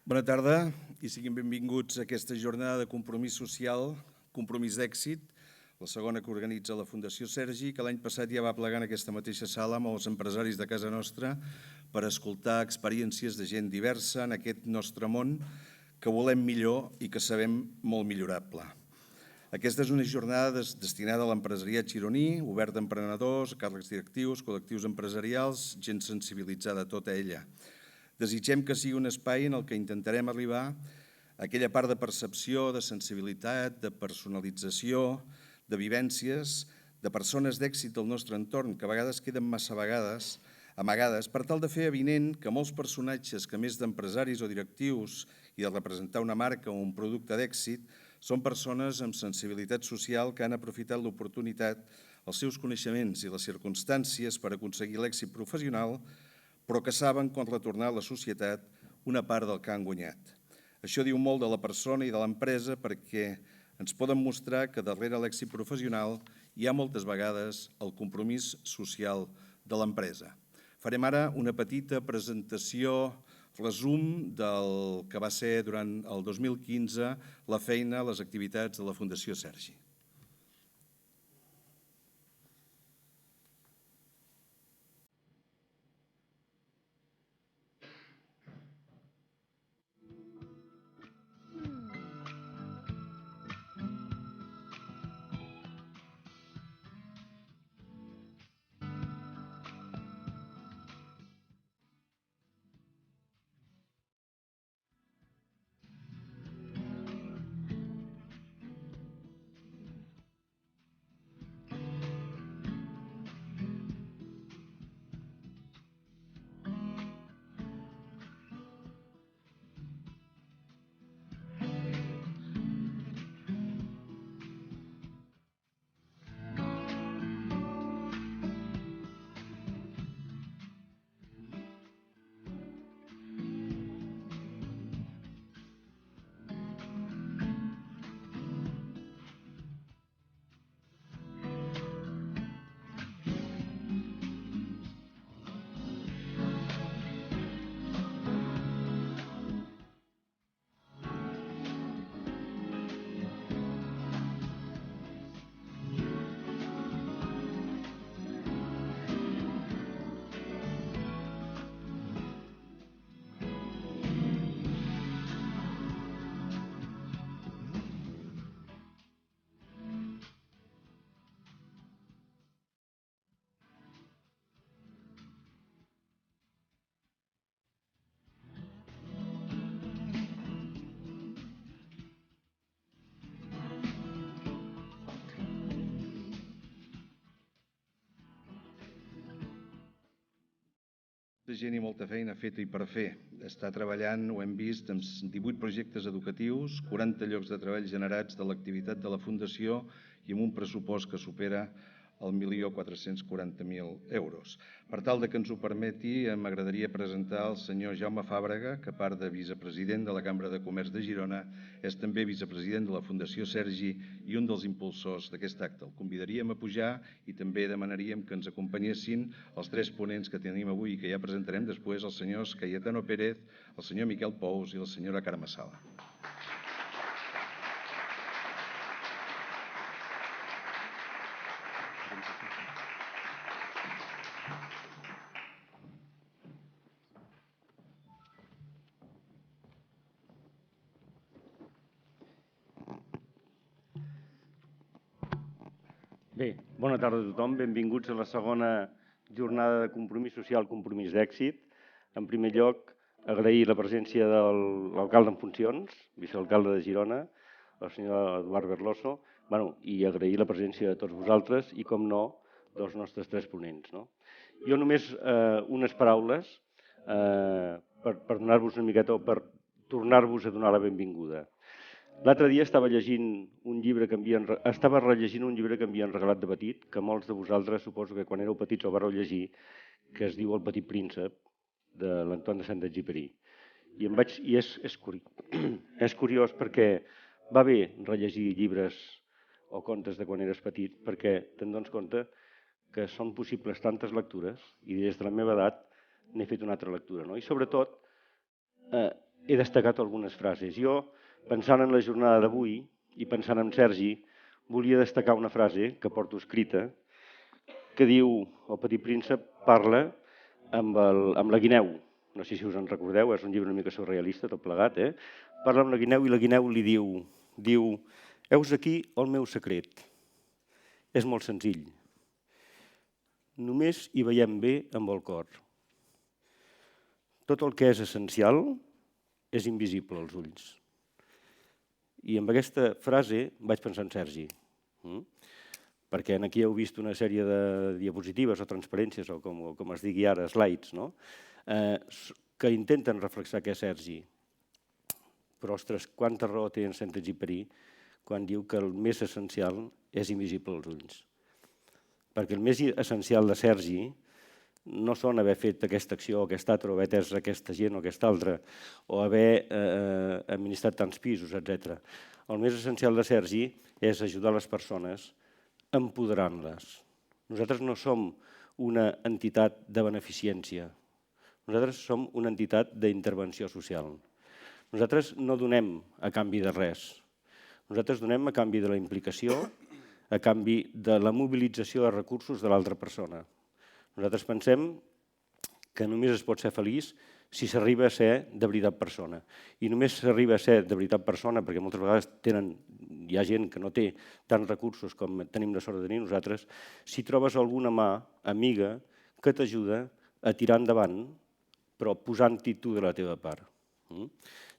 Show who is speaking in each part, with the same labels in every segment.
Speaker 1: Bona tarda i siguin benvinguts a aquesta jornada de compromís social, compromís d'èxit, la segona que organitza la Fundació Sergi, que l'any passat ja va plegar en aquesta mateixa sala amb els empresaris de casa nostra per escoltar experiències de gent diversa en aquest nostre món que volem millor i que sabem molt millorable. Aquesta és una jornada destinada a l'empresariat gironí, oberta a emprenedors, a càrrecs directius, col·lectius empresarials, gent sensibilitzada a tota ella. Desitgem que sigui un espai en el que intentarem arribar a aquella part de percepció, de sensibilitat, de personalització, de vivències, de persones d'èxit del nostre entorn, que a vegades queden massa vegades amagades, per tal de fer avinent que molts personatges que, a més d'empresaris o directius i de representar una marca o un producte d'èxit, són persones amb sensibilitat social que han aprofitat l'oportunitat, els seus coneixements i les circumstàncies per aconseguir l'èxit professional, però que saben quan retornar a la societat una part del que han guanyat. Això diu molt de la persona i de l'empresa perquè ens poden mostrar que darrere l'èxit professional hi ha moltes vegades el compromís social de l'empresa. Farem ara una petita presentació, resum del que va ser durant el 2015 la feina, les activitats de la Fundació Sergi. De gent i molta feina feta i per fer. Està treballant, ho hem vist, amb 18 projectes educatius, 40 llocs de treball generats de l'activitat de la Fundació i amb un pressupost que supera el 1.440.000 euros. Per tal que ens ho permeti, m'agradaria presentar el senyor Jaume Fàbrega, que a part de vicepresident de la Cambra de Comerç de Girona, és també vicepresident de la Fundació Sergi i un dels impulsors d'aquest acte. El convidaríem a pujar i també demanaríem que ens acompanyessin els tres ponents que tenim avui i que ja presentarem després, els senyors Cayetano Pérez, el senyor Miquel Pous i la senyora Carme Sala.
Speaker 2: Bé, bona tarda a tothom. Benvinguts a la segona jornada de compromís social, compromís d'èxit. En primer lloc, agrair la presència de l'alcalde en funcions, vicealcalde de Girona, el senyor Eduard Berloso, i agrair la presència de tots vosaltres i, com no, dels nostres tres ponents. Jo només unes paraules per donar-vos una miqueta o per tornar-vos a donar la benvinguda. L'altre dia estava rellegint un llibre que m'havien regalat de petit, que molts de vosaltres, suposo que quan éreu petits el vareu llegir, que es diu El petit príncep, de l'Antoine de Saint-Exupéry. I és curiós perquè va bé rellegir llibres o contes de quan eres petit, perquè te'n dones compte que són possibles tantes lectures, i des de la meva edat n'he fet una altra lectura. I sobretot, he destacat algunes frases. Jo, pensant en la jornada d'avui i pensant en Sergi, volia destacar una frase que porto escrita que diu: el Petit Príncep parla amb la guineu. No sé si us en recordeu, és un llibre una mica surrealista, tot plegat, Parla amb la guineu i la guineu li diu: heus aquí el meu secret. És molt senzill. Només hi veiem bé amb el cor. Tot el que és essencial és invisible als ulls. I amb aquesta frase vaig pensar en Sergi. Perquè aquí heu vist una sèrie de diapositives o transparències, o com es digui ara, slides, no? Que intenten reflexar què és Sergi. Però, ostres, quanta raó té en Saint-Exupéry quan diu que el més essencial és invisible als ulls. Perquè el més essencial de Sergi no són haver fet aquesta acció o aquesta altra, o haver atès aquesta gent o aquesta altra, o haver administrat tants pisos, etc. El més essencial de Sergi és ajudar les persones empoderant-les. Nosaltres no som una entitat de beneficència. Nosaltres som una entitat d'intervenció social. Nosaltres no donem a canvi de res. Nosaltres donem a canvi de la implicació, a canvi de la mobilització de recursos de l'altra persona. Nosaltres pensem que només es pot ser feliç si s'arriba a ser de veritat persona. I només s'arriba a ser de veritat persona, perquè moltes vegades hi ha gent que no té tants recursos com tenim la sort de tenir nosaltres, si trobes alguna mà amiga que t'ajuda a tirar endavant, però posant-hi tu de la teva part.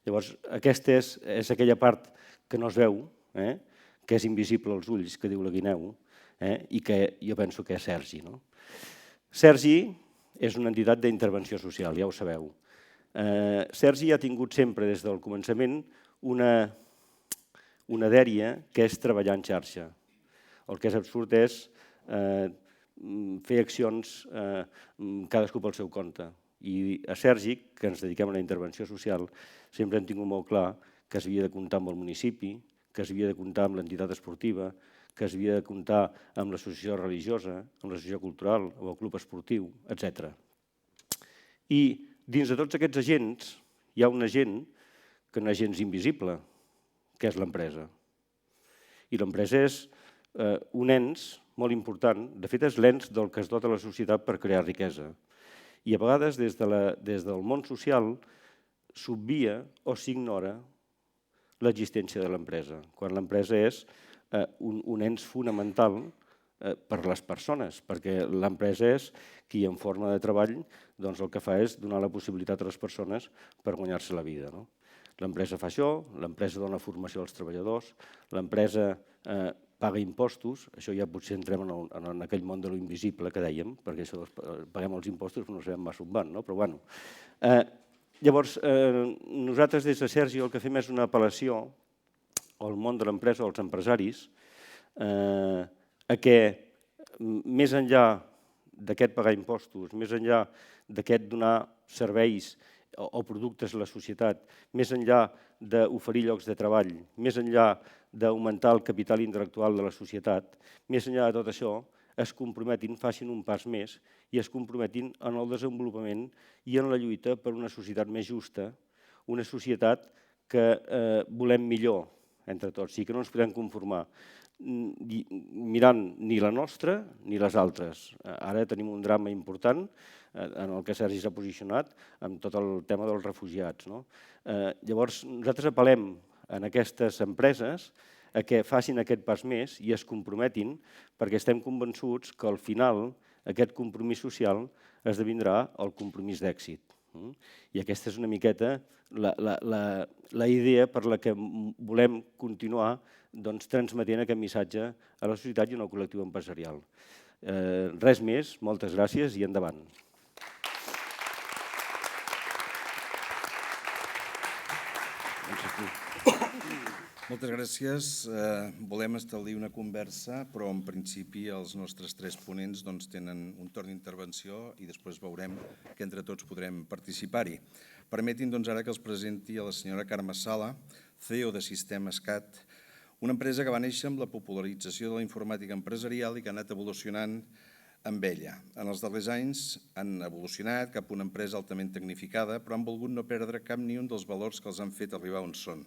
Speaker 2: Llavors, aquesta és aquella part que no es veu, que és invisible als ulls, que diu la guineu, i que jo penso que és Sergi. Sergi és una entitat d'intervenció social, ja ho sabeu. Sergi ha tingut sempre, des del començament, una dèria que és treballar en xarxa. El que és absurd és fer accions cadascú pel seu compte. I a Sergi, que ens dediquem a la intervenció social, sempre hem tingut molt clar que s'havia de comptar amb el municipi, que s'havia de comptar amb l'entitat esportiva, que s'havia de comptar amb l'associació religiosa, amb l'associació cultural, amb el club esportiu, etc. I dins de tots aquests agents hi ha un agent que no és gens invisible, que és l'empresa. I l'empresa és un ens molt important, de fet és l'ens del que es dota la societat per crear riquesa. I a vegades des del món social s'obvia o s'ignora l'existència de l'empresa, quan l'empresa és un ens fonamental per les persones, perquè l'empresa és qui en forma de treball el que fa és donar la possibilitat a les persones per guanyar-se la vida. L'empresa fa això, l'empresa dona formació als treballadors, l'empresa paga impostos, això ja potser entrem en aquell món de lo invisible que dèiem, perquè això paguem els impostos però no sabem massa on van, però bueno. Llavors, nosaltres des de Sergi el que fem és una apel·lació al món de l'empresa, als empresaris, a que més enllà d'aquest pagar impostos, més enllà d'aquest donar serveis o productes a la societat, més enllà d'oferir llocs de treball, més enllà d'augmentar el capital intel·lectual de la societat, més enllà de tot això, es comprometin, facin un pas més i es comprometin en el desenvolupament i en la lluita per una societat més justa, una societat que volem millor entre tots i que no ens podem conformar mirant ni la nostra ni les altres. Ara tenim un drama important en el que Sergi s'ha posicionat amb tot el tema dels refugiats. Llavors, nosaltres apel·lem a aquestes empreses a que facin aquest pas més i es comprometin perquè estem convençuts que al final aquest compromís social esdevindrà el compromís d'èxit. I aquesta és una miqueta la idea per la que volem continuar transmetent aquest missatge a la societat i al col·lectiu empresarial. Res més, moltes gràcies i endavant.
Speaker 1: Moltes gràcies. Volem establir una conversa, però en principi els nostres tres ponents tenen un torn d'intervenció i després veurem que entre tots podrem participar-hi. Permetin ara que els presenti a la senyora Carme Sala, CEO de Sistemes CAT, una empresa que va néixer amb la popularització de la informàtica empresarial i que ha anat evolucionant amb ella. En els darrers anys han evolucionat cap a una empresa altament tecnificada, però han volgut no perdre cap ni un dels valors que els han fet arribar on són.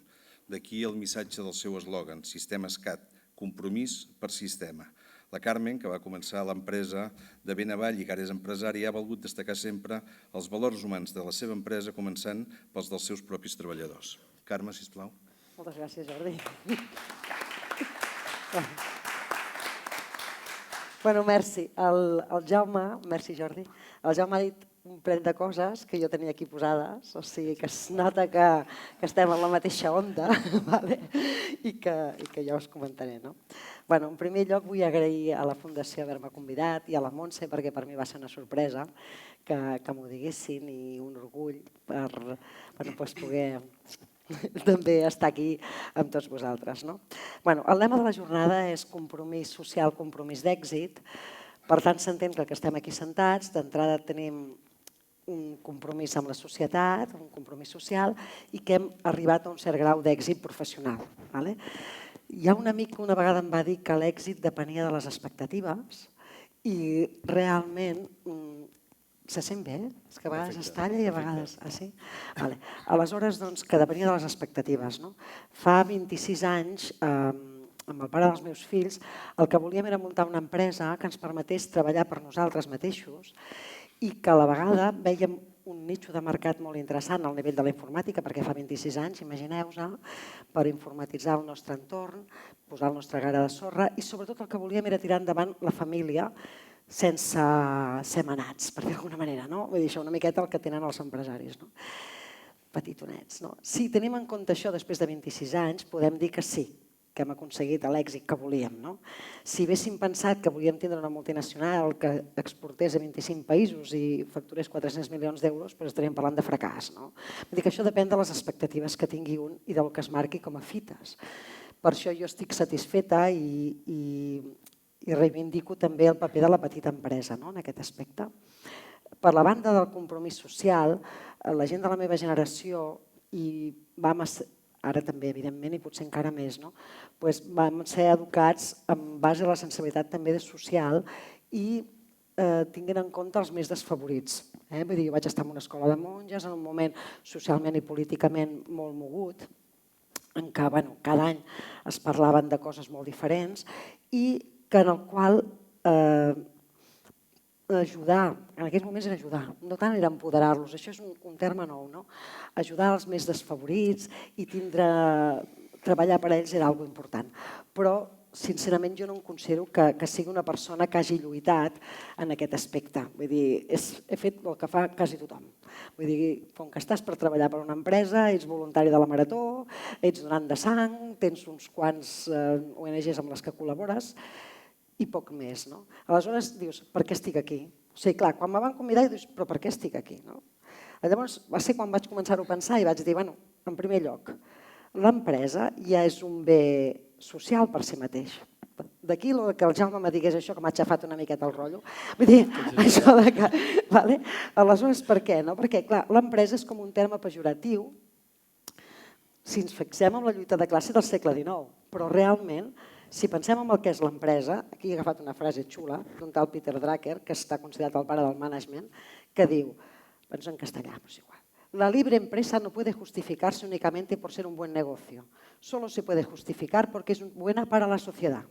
Speaker 1: D'aquí el missatge del seu eslògan, Sistema SCAT, compromís per sistema. La Carmen, que va començar a l'empresa de ben avall i que ara és empresària, ha volgut destacar sempre els valors humans de la seva empresa, començant pels dels seus propis treballadors. Carme, sisplau.
Speaker 3: Moltes gràcies, Jordi. Bueno, merci. El Jaume, merci Jordi, el Jaume ha dit un parell de coses que jo tenia aquí posades, o sigui que es nota que estem en la mateixa onda i que jo us comentaré. En primer lloc vull agrair a la Fundació haver-me convidat i a la Montse perquè per mi va ser una sorpresa que m'ho diguessin i un orgull per poder també estar aquí amb tots vosaltres. El lema de la jornada és compromís social, compromís d'èxit. Per tant, s'entén que estem aquí sentats, d'entrada tenim un compromís amb la societat, un compromís social, i que hem arribat a un cert grau d'èxit professional. Hi ha un amic que una vegada em va dir que l'èxit depenia de les expectatives i realment se sent bé? És que a vegades es talla i a vegades... Ah, sí? Aleshores, que depenia de les expectatives. Fa 26 anys, amb el pare dels meus fills, el que volíem era muntar una empresa que ens permetés treballar per nosaltres mateixos i que a la vegada vèiem un nicho de mercat molt interessant al nivell de la informàtica, perquè fa 26 anys, imagineu-vos, per informatitzar el nostre entorn, posar el nostre gra de sorra i sobretot el que volíem era tirar endavant la família sense ser manats, per dir d'alguna manera. Vull dir, això una miqueta el que tenen els empresaris, petitonets. Si tenim en compte això després de 26 anys, podem dir que sí, que hem aconseguit l'èxit que volíem. Si haguéssim pensat que volíem tindre una multinacional que exportés a 25 països i facturés 400 milions d'euros, doncs estaríem parlant de fracàs. Vull dir que això depèn de les expectatives que tingui un i del que es marqui com a fites. Per això jo estic satisfeta i reivindico també el paper de la petita empresa en aquest aspecte. Per la banda del compromís social, la gent de la meva generació i vam ara també, evidentment, i potser encara més, vam ser educats en base a la sensibilitat també social i tinguent en compte els més desfavorits. Vull dir, jo vaig estar en una escola de monges en un moment socialment i políticament molt mogut, en què cada any es parlaven de coses molt diferents i en el qual ajudar, en aquells moments era ajudar, no tant era empoderar-los, això és un terme nou, ajudar els més desfavorits i treballar per ells era una cosa important. Però, sincerament, jo no em considero que sigui una persona que hagi lluitat en aquest aspecte. Vull dir, he fet el que fa quasi tothom. Vull dir, com que estàs per treballar per una empresa, ets voluntari de la Marató, ets donant de sang, tens uns quants ONGs amb les que col·labores, i poc més. Aleshores dius, per què estic aquí? O sigui, clar, quan me van convidar dius, però per què estic aquí? Llavors va ser quan vaig començar-ho a pensar i vaig dir, en primer lloc, l'empresa ja és un bé social per si mateix. D'aquí que el Jaume me digués això, que m'ha aixafat una miqueta el rotllo. Vull dir, això de que... Aleshores, per què? Perquè, clar, l'empresa és com un terme pejoratiu si ens fixem en la lluita de classe del segle XIX, però realment si pensem en el que és l'empresa, aquí he agafat una frase xula d'un tal Peter Drucker, que està considerat el pare del management, que diu, penso en castellà, però és igual, la libre empresa no puede justificarse únicamente por ser un buen negocio, solo se puede justificar porque es buena para la sociedad.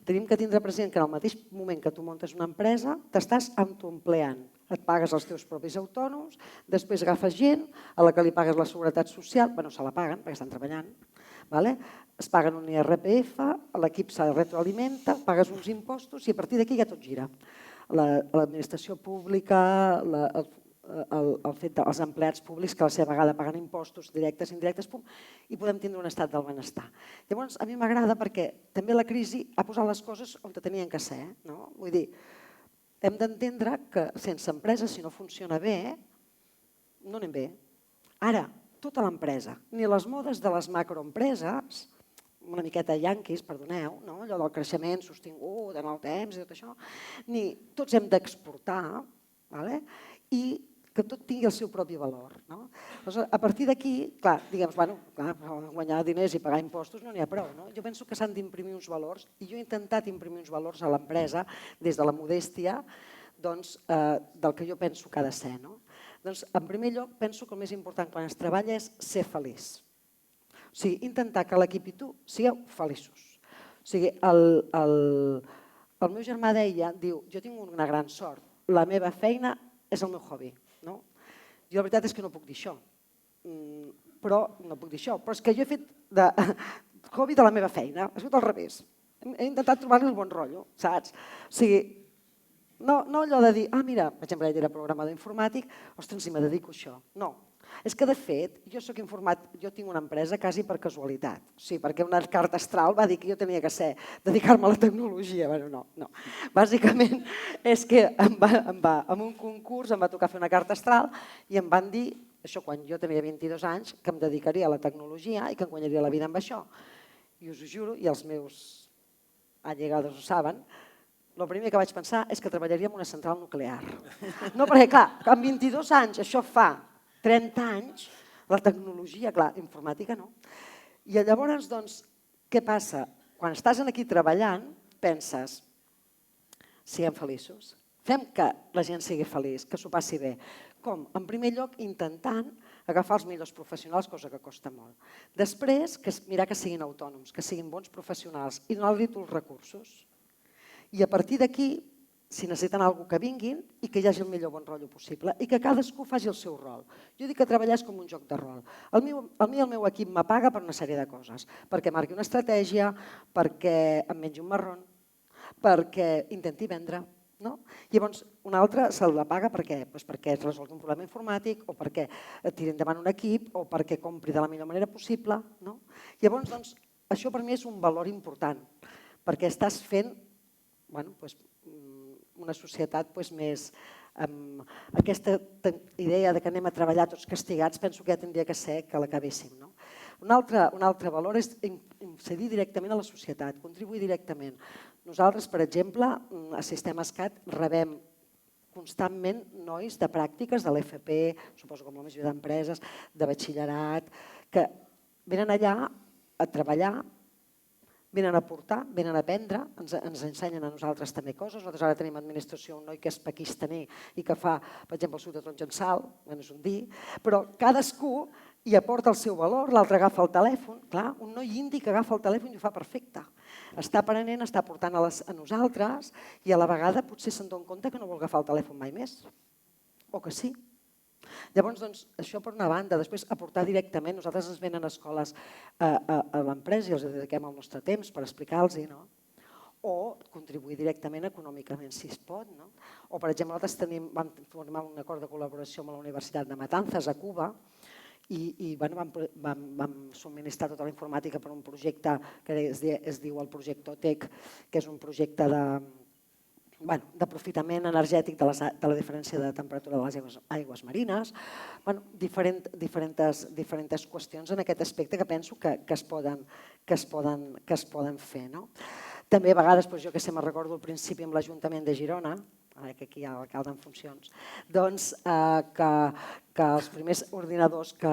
Speaker 3: Tenim que tindre present que en el mateix moment que tu muntes una empresa, t'estàs autoempleant. Et pagues els teus propis autònoms, després agafes gent a la que li pagues la seguretat social, se la paguen perquè estan treballant, es paguen un IRPF, l'equip se retroalimenta, pagues uns impostos i a partir d'aquí ja tot gira. L'administració pública, el fet dels empleats públics que a la seva vegada paguen impostos directes, indirectes, i podem tindre un estat del benestar. Llavors, a mi m'agrada perquè també la crisi ha posat les coses on tenien que ser. Vull dir, hem d'entendre que sense empresa, si no funciona bé, no anem bé. Ara, tota l'empresa, ni les modes de les macroempreses, una miqueta yanquis, perdoneu, allò del creixement sostingut en el temps i tot això, ni tots hem d'exportar i que tot tingui el seu propi valor. Aleshores, a partir d'aquí, clar, diguem, guanyar diners i pagar impostos no n'hi ha prou. Jo penso que s'han d'imprimir uns valors i jo he intentat imprimir uns valors a l'empresa des de la modèstia del que jo penso que ha de ser. En primer lloc, penso que el més important quan es treballa és ser feliç. O sigui, intentar que l'equip i tu sigueu feliços. O sigui, el meu germà deia, diu, jo tinc una gran sort, la meva feina és el meu hobby. Jo la veritat és que no puc dir això, però és que jo he fet de hobby de la meva feina, ha sigut al revés. He intentat trobar-li el bon rotllo, saps? O sigui, no allò de dir, mira, per exemple, ell era programador informàtic, ostres, si me dedico a això. No, és que de fet, jo soc informàtic, jo tinc una empresa quasi per casualitat, o sigui, perquè una carta astral va dir que jo tenia que dedicar-me a la tecnologia. Bueno, no. Bàsicament és que en un concurs em va tocar fer una carta astral i em van dir, això quan jo tenia 22 anys, que em dedicaria a la tecnologia i que em guanyaria la vida amb això. I us ho juro, i els meus allegados ho saben, el primer que vaig pensar és que treballaria en una central nuclear. No, perquè clar, amb 22 anys, això fa 30 anys, la tecnologia, clar, informàtica no. I llavors, doncs, què passa? Quan estàs aquí treballant, penses, siguem feliços, fem que la gent sigui feliç, que s'ho passi bé. Com? En primer lloc, intentant agafar els millors professionals, cosa que costa molt. Després, mirar que siguin autònoms, que siguin bons professionals i donar-li tots els recursos. I a partir d'aquí, si necessiten alguna cosa que vinguin i que hi hagi el millor bon rotllo possible i que cadascú faci el seu rol. Jo dic que treballar és com un joc de rol. El meu equip me paga per una sèrie de coses, perquè marqui una estratègia, perquè em mengi un marrón, perquè intenti vendre. Llavors, un altre se'l la paga per què? Perquè es resolgui un problema informàtic o perquè tiri endavant un equip o perquè compri de la millor manera possible. Llavors, això per mi és un valor important, perquè estàs fent una societat més amb aquesta idea que anem a treballar tots castigats, penso que ja tindria que ser que l'acabéssim. Un altre valor és incidir directament a la societat, contribuir directament. Nosaltres, per exemple, a Sistema SCAT rebem constantment nois de pràctiques de l'FP, suposo com la majoria d'empreses, de batxillerat, que venen allà a treballar, venen a aportar, venen a aprendre, ens ensenyen a nosaltres també coses. Nosaltres ara tenim a administració un noi que és pakistaní i que fa, per exemple, el suc de taronja en sal, és un dir, però cadascú hi aporta el seu valor, l'altre agafa el telèfon. Clar, un noi indi que agafa el telèfon i ho fa perfecte. Està aprenent, està aportant a nosaltres i a la vegada potser se'n dona compte que no vol agafar el telèfon mai més. O que sí. Llavors, això per una banda. Després, aportar directament. Nosaltres ens venen a escoles a l'empresa i els dediquem el nostre temps per explicar-los-hi, o contribuir directament econòmicament, si es pot. O, per exemple, nosaltres vam formar un acord de col·laboració amb la Universitat de Matanzas, a Cuba, i vam subministrar tota la informàtica per un projecte que es diu el Projecte OTEC, que és un projecte d'aprofitament energètic de la diferència de temperatura de les aigües marines, diferents qüestions en aquest aspecte que penso que es poden fer. També a vegades, jo que sé, me'n recordo al principi amb l'Ajuntament de Girona, que aquí hi ha l'alcalde en funcions, doncs que els primers ordinadors que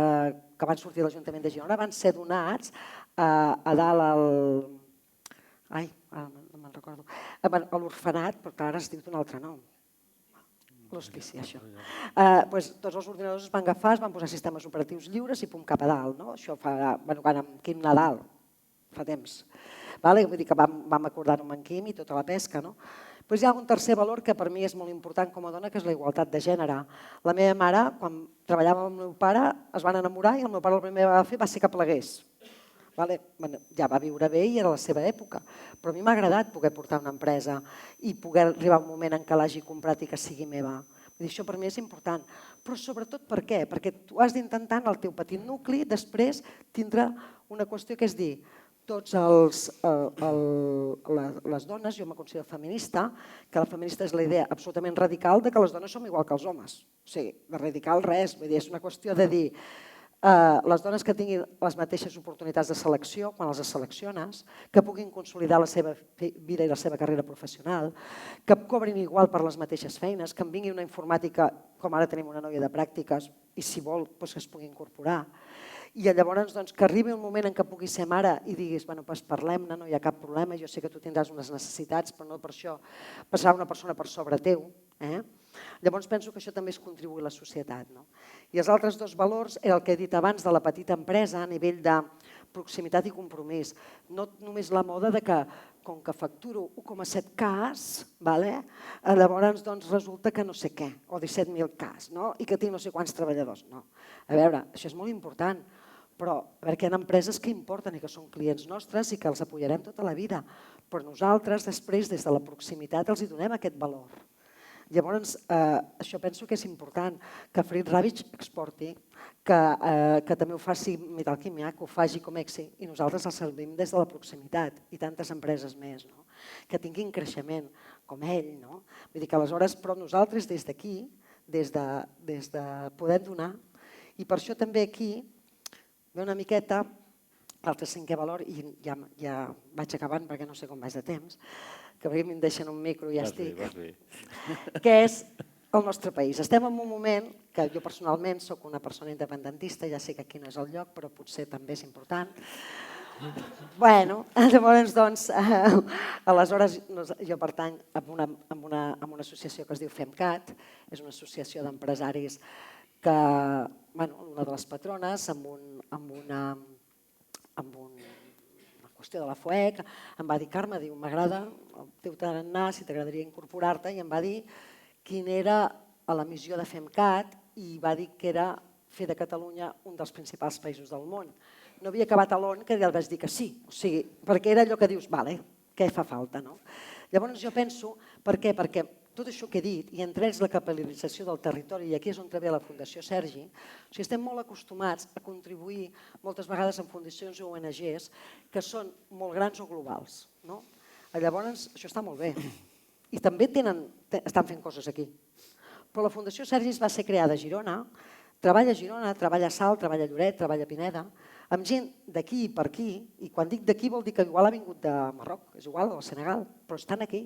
Speaker 3: van sortir de l'Ajuntament de Girona van ser donats a dalt al... Ai, no me'n recordo. A l'orfenat, però ara es diu d'un altre nom. L'hospici, això. Tots els ordinadors es van agafar, es van posar sistemes operatius lliures i pum cap a dalt. Això fa, amb Quim Nadal, fa temps. Vull dir que vam acordar-ho amb en Quim i tota la pesca. Hi ha un tercer valor que per mi és molt important com a dona, que és la igualtat de gènere. La meva mare, quan treballava amb el meu pare, es van enamorar i el meu pare el primer que va fer va ser que plegués. Ja va viure bé i era la seva època, però a mi m'ha agradat poder portar una empresa i poder arribar a un moment en què l'hagi comprat i que sigui meva. Això per mi és important, però sobretot per què? Perquè tu has d'intentar en el teu petit nucli després tindre una qüestió que és dir, tots les dones, jo me considero feminista, que la feminista és la idea absolutament radical de que les dones som igual que els homes. O sigui, de radical res, és una qüestió de dir les dones que tinguin les mateixes oportunitats de selecció quan les selecciones, que puguin consolidar la seva vida i la seva carrera professional, que cobrin igual per les mateixes feines, que em vingui una informàtica, com ara tenim una noia de pràctiques, i si vol que es pugui incorporar. I llavors que arribi un moment en què pugui ser mare i diguis, bueno, parlem-ne, no hi ha cap problema, jo sé que tu tindràs unes necessitats, però no per això passarà una persona per sobre teu. Llavors penso que això també és contribuir a la societat. I els altres dos valors era el que he dit abans de la petita empresa a nivell de proximitat i compromís. No només la moda de que com que facturo 1,7 cas, llavors resulta que no sé què, o 17.000 cas, i que tinc no sé quants treballadors. No. A veure, això és molt important, però hi ha empreses que importen i que són clients nostres i que els apoyarem tota la vida, però nosaltres després des de la proximitat els donem aquest valor. Llavors, això penso que és important, que Frit Ravitch exporti, que també ho faci Metal Química, que ho faci Comexi, i nosaltres el servim des de la proximitat, i tantes empreses més, que tinguin creixement, com ell. Vull dir que aleshores, però nosaltres des d'aquí, des de poder donar, i per això també aquí ve una miqueta l'altre cinquè valor, i ja vaig acabant perquè no sé com vaig de temps, que a mi em deixen un micro i ja estic, que és el nostre país. Estem en un moment que jo personalment soc una persona independentista, ja sé que aquí no és el lloc, però potser també és important. Bueno, llavors, aleshores jo pertany a una associació que es diu FEMCAT, és una associació d'empresaris que, una de les patrones, amb una qüestió de la FUEC, em va dir, Carme, m'agrada el teu tarannà, si t'agradaria incorporar-te, i em va dir quina era la missió de FEMCAT i va dir que era fer de Catalunya un dels principals països del món. No havia acabat a l'ON que ja vaig dir que sí, perquè era allò que dius, vale, què fa falta? Llavors jo penso, per què? Perquè tot això que he dit, i entre ells la capitalització del territori, i aquí és on ve la Fundació Sergi, estem molt acostumats a contribuir moltes vegades en fundacions o ONGs que són molt grans o globals. Llavors, això està molt bé. I també estan fent coses aquí. Però la Fundació Sergi va ser creada a Girona, treballa a Girona, treballa a Salt, treballa a Lloret, treballa a Pineda, amb gent d'aquí i per aquí, i quan dic d'aquí vol dir que igual ha vingut de Marroc, és igual, o del Senegal, però estan aquí.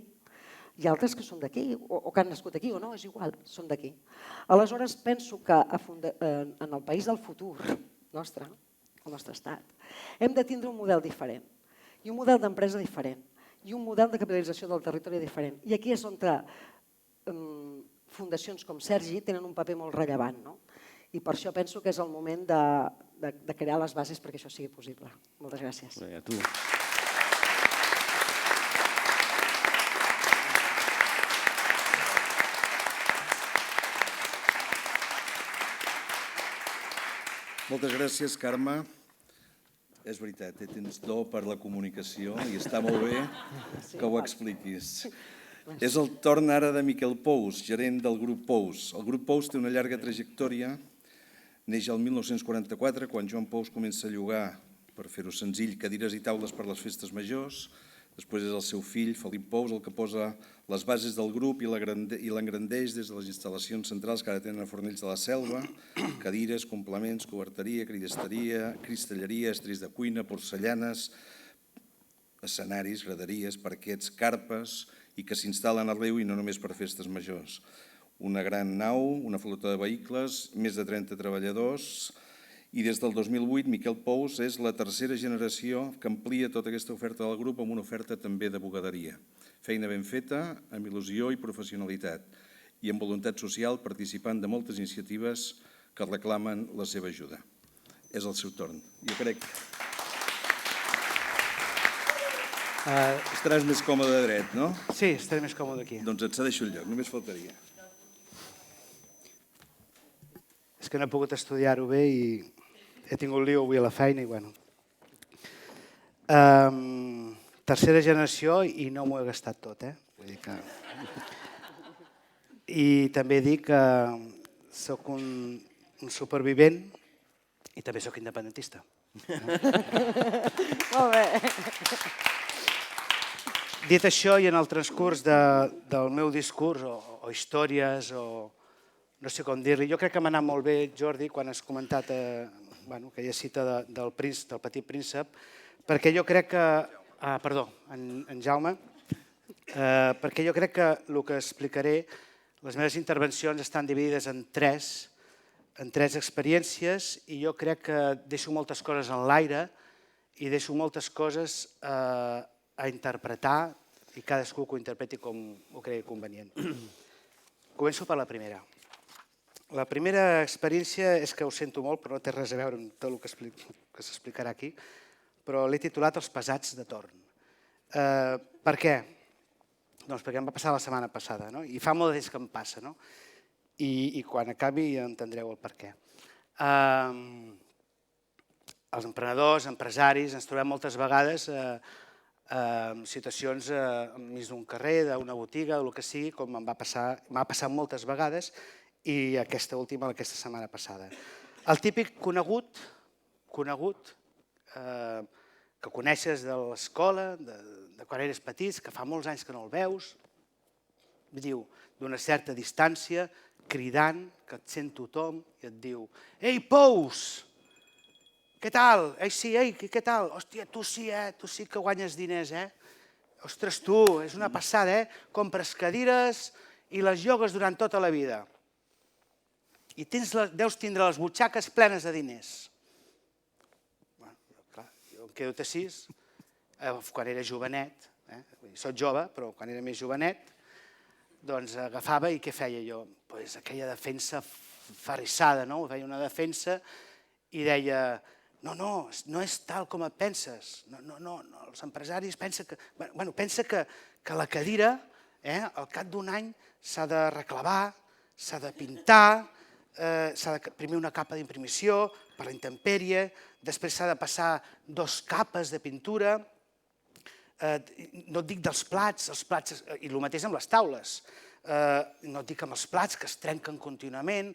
Speaker 3: Hi ha altres que són d'aquí, o que han nascut aquí o no, és igual, són d'aquí. Aleshores, penso que en el país del futur nostre, el nostre estat, hem de tindre un model diferent, i un model d'empresa diferent, i un model de capitalització del territori diferent. I aquí és on fundacions com Sergi tenen un paper molt rellevant. I per això penso que és el moment de crear les bases perquè això sigui possible. Moltes gràcies.
Speaker 2: A tu.
Speaker 1: Moltes gràcies, Carme. És veritat, tens do per la comunicació i està molt bé que ho expliquis. És el torn ara de Miquel Pous, gerent del Grup Pous. El Grup Pous té una llarga trajectòria. Neix el 1944, quan Joan Pous comença a llogar, per fer-ho senzill, cadires i taules per les festes majors. Després és el seu fill, Felip Pous, el que posa les bases del grup i l'engrandeix des de les instal·lacions centrals que ara tenen a Fornells de la Selva, cadires, complements, coberteria, cristalleria, estris de cuina, porcellanes, escenaris, graderies, parquets, carpes, i que s'instal·len arreu i no només per festes majors. Una gran nau, una flota de vehicles, més de 30 treballadors, i des del 2008 Miquel Pous és la tercera generació que amplia tota aquesta oferta del grup amb una oferta també de bugaderia. Feina ben feta, amb il·lusió i professionalitat, i amb voluntat social participant de moltes iniciatives que reclamen la seva ajuda. És el seu torn. Jo crec que estaràs més còmode dret, no?
Speaker 4: Sí, estaré més còmode aquí.
Speaker 1: Doncs et cedeixo el lloc, només faltaria.
Speaker 4: És que no he pogut estudiar-ho bé i he tingut lío avui a la feina i bueno. Tercera generació i no m'ho he gastat tot, Vull dir que... I també dic que sóc un supervivent i també sóc independentista.
Speaker 3: Molt bé.
Speaker 4: Dit això, i en el transcurs del meu discurs, o històries, o no sé com dir-li, jo crec que m'ha anat molt bé, Jordi, quan has comentat aquella cita del Petit Príncep, perquè jo crec que... Perdó, en Jaume. Perquè jo crec que el que explicaré, les meves intervencions estan dividides en tres experiències i jo crec que deixo moltes coses en l'aire i deixo moltes coses a interpretar i cadascú que ho interpreti com ho cregui convenient. Començo per la primera. La primera experiència és que ho sento molt, però no té res a veure amb tot el que s'explicarà aquí, però l'he titulat Els pesats de torn. Per què? Doncs perquè em va passar la setmana passada, i fa molt de temps que em passa, i quan acabi ja entendreu el per què. Els emprenedors, empresaris, ens trobem moltes vegades en situacions enmig d'un carrer, d'una botiga, del que sigui, com m'ha passat moltes vegades, i aquesta última, aquesta setmana passada. El típic conegut que coneixes de l'escola, de quan eres petits, que fa molts anys que no el veus, diu, d'una certa distància, cridant, que et sent tothom i et diu: «Ei, Pous! Què tal? Ei, sí, ei, què tal? Hòstia, tu sí que guanyes diners, eh? Ostres, tu, és una passada, eh? Compres cadires i les llogues durant tota la vida. I deus tindre les butxaques plenes de diners». Clar, jo em quedo així, quan era jovenet, soc jove, però quan era més jovenet, doncs agafava i què feia jo? Doncs aquella defensa ferrissada, no? Feia una defensa i deia: no és tal com et penses, no, els empresaris pensen que la cadira al cap d'un any s'ha de reclavar, s'ha de pintar, s'ha d'imprimir una capa d'imprimació per la intempèrie, després s'ha de passar 2 capes de pintura, no et dic dels plats, i el mateix amb les taules, no et dic amb els plats que es trenquen contínuament,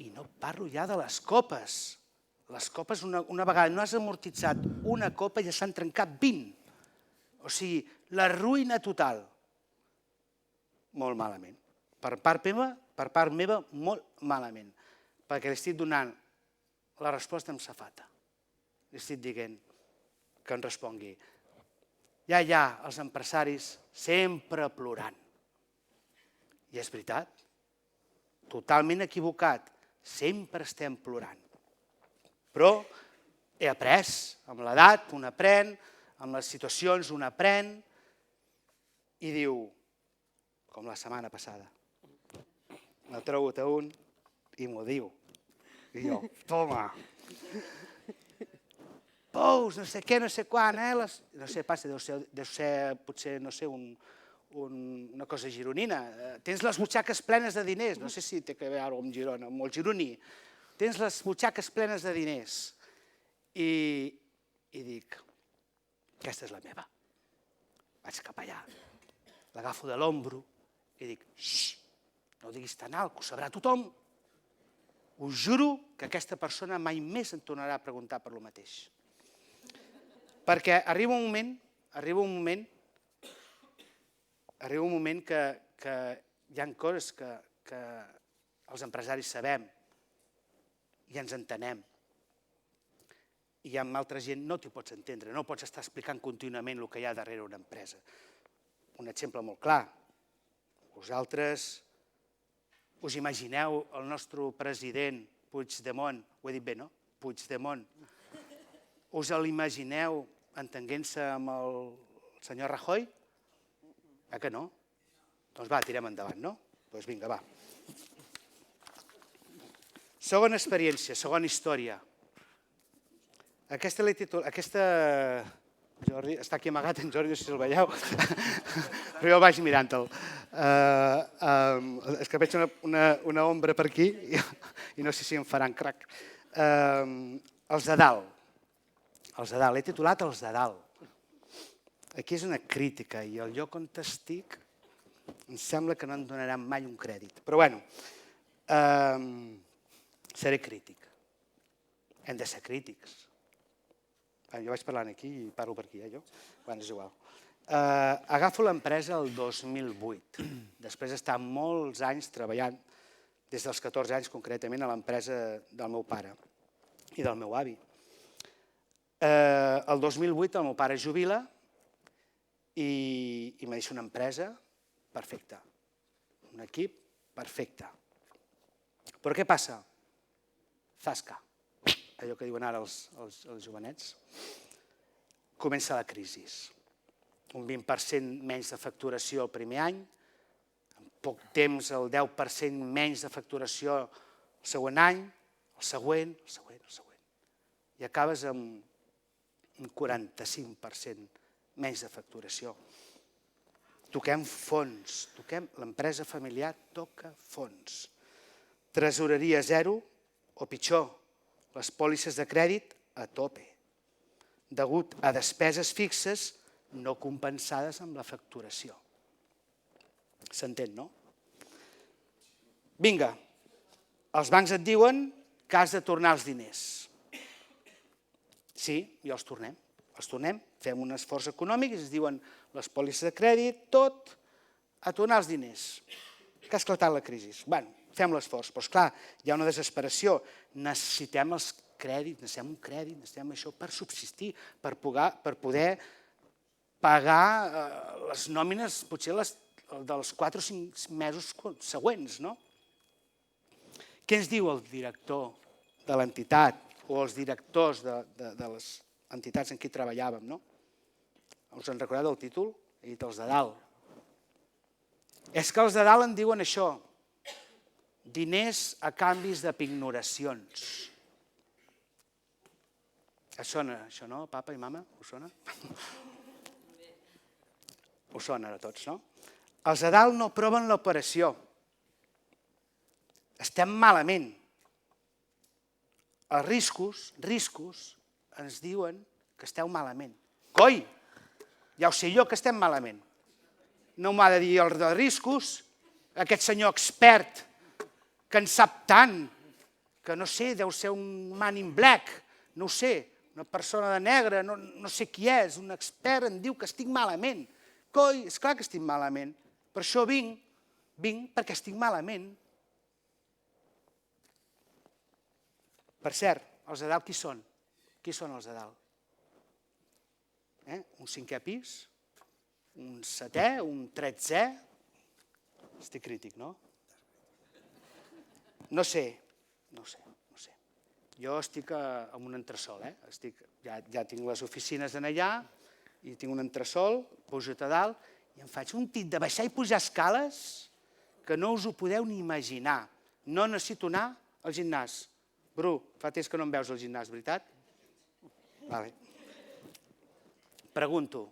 Speaker 4: i no parlo ja de les copes. Les copes, una vegada no has amortitzat una copa, ja s'han trencat 20. O sigui, la ruïna total. Molt malament. Per part meva, molt malament. Perquè li estic donant la resposta amb safata. Li estic dient que em respongui: ja, els empresaris sempre plorant. I és veritat, totalment equivocat, sempre estem plorant. Però he après, amb l'edat un aprèn, amb les situacions un aprèn, i diu, com la setmana passada, me trobo a un i m'ho diu. I jo, toma! Pous, no sé què, no sé quan, no sé, passa, deu ser potser, no sé, una cosa gironina. Tens les butxaques plenes de diners, no sé si té a veure amb Girona, amb el gironí. Tens les butxaques plenes de diners. I dic, aquesta és la meva. Vaig cap allà, l'agafo de l'ombro i dic, xxxt, no ho diguis tan alt, que ho sabrà tothom. Us juro que aquesta persona mai més em tornarà a preguntar per lo mateix. Perquè arriba un moment que hi ha coses que els empresaris sabem i ens entenem. I amb altra gent no t'hi pots entendre, no pots estar explicant contínuament el que hi ha darrere una empresa. Un exemple molt clar. Vosaltres us imagineu el nostre president Puigdemont, ho he dit bé, no? Puigdemont. Us l'imagineu entenguent-se amb el senyor Rajoy? Que no? Doncs va, tirem endavant, no? Doncs vinga, va. Segona experiència, segona història. Aquesta, Jordi, està aquí amagat en Jordi, no sé si el veieu, però jo vaig mirant-te'l. És que veig una ombra per aquí i no sé si em faran crac. Els de dalt. L'he titulat Els de dalt. Aquí és una crítica i el lloc on estic em sembla que no em donaran mai un crèdit. Però bueno, seré crític. Hem de ser crítics. Jo vaig parlant aquí i parlo per aquí, jo? Bé, és igual. Agafo l'empresa el 2008, després d'estar molts anys treballant, des dels 14 anys concretament, a l'empresa del meu pare. i del meu avi. El 2008 el meu pare es jubila i me deixa una empresa perfecta, un equip perfecte. Però què passa? Zasca, allò que diuen ara els jovenets. Comença la crisi. Un 20% menys de facturació el primer any, en poc temps el 10% menys de facturació el següent any, el següent. I acabes amb un 45% menys de facturació. Toquem fons, l'empresa familiar toca fons. Tresoreria zero, o pitjor, les pòlisses de crèdit a tope, degut a despeses fixes no compensades amb la facturació. S'entén, no? Vinga, els bancs et diuen que has de tornar els diners. Sí, i els tornem. Fem un esforç econòmic i ens diuen les pòlisses de crèdit, tot, a tornar els diners. Que ha esclatat la crisi. Bé, fem l'esforç, però esclar, hi ha una desesperació. Necessitem els crèdits, necessitem un crèdit, necessitem això per subsistir, per poder pagar les nòmines, potser dels 4 o 5 mesos següents, no? Què ens diu el director de l'entitat o els directors de les entitats en què treballàvem, no? Us en recordeu del títol? He dit els de dalt. És que els de dalt en diuen això, diners a canvis de pignoracions. Et sona això, no, papa i mama? Us sona? Us sona a tots, no? Els de dalt no aproven l'operació. Estem malament. Els riscos, ens diuen que esteu malament. Coi! Ja ho sé jo que estem malament. No m'ha de dir el de riscos, aquest senyor expert que en sap tant, que no sé, deu ser un man in black, no ho sé, una persona de negre, no sé qui és, un expert em diu que estic malament. Coi, és clar que estic malament. Per això vinc perquè estic malament. Per cert, els de dalt qui són? Qui són els de dalt? Un 5è pis? Un 7è? Un 13è? Estic crític, no? No sé. Jo estic en un entresòl, ja tinc les oficines en allà i tinc un entresòl, pujo a dalt i em faig un tit de baixar i pujar escales que no us ho podeu ni imaginar. No necessito anar al gimnàs. Bru, fa temps que no em veus al gimnàs, veritat? Vale. Pregunto.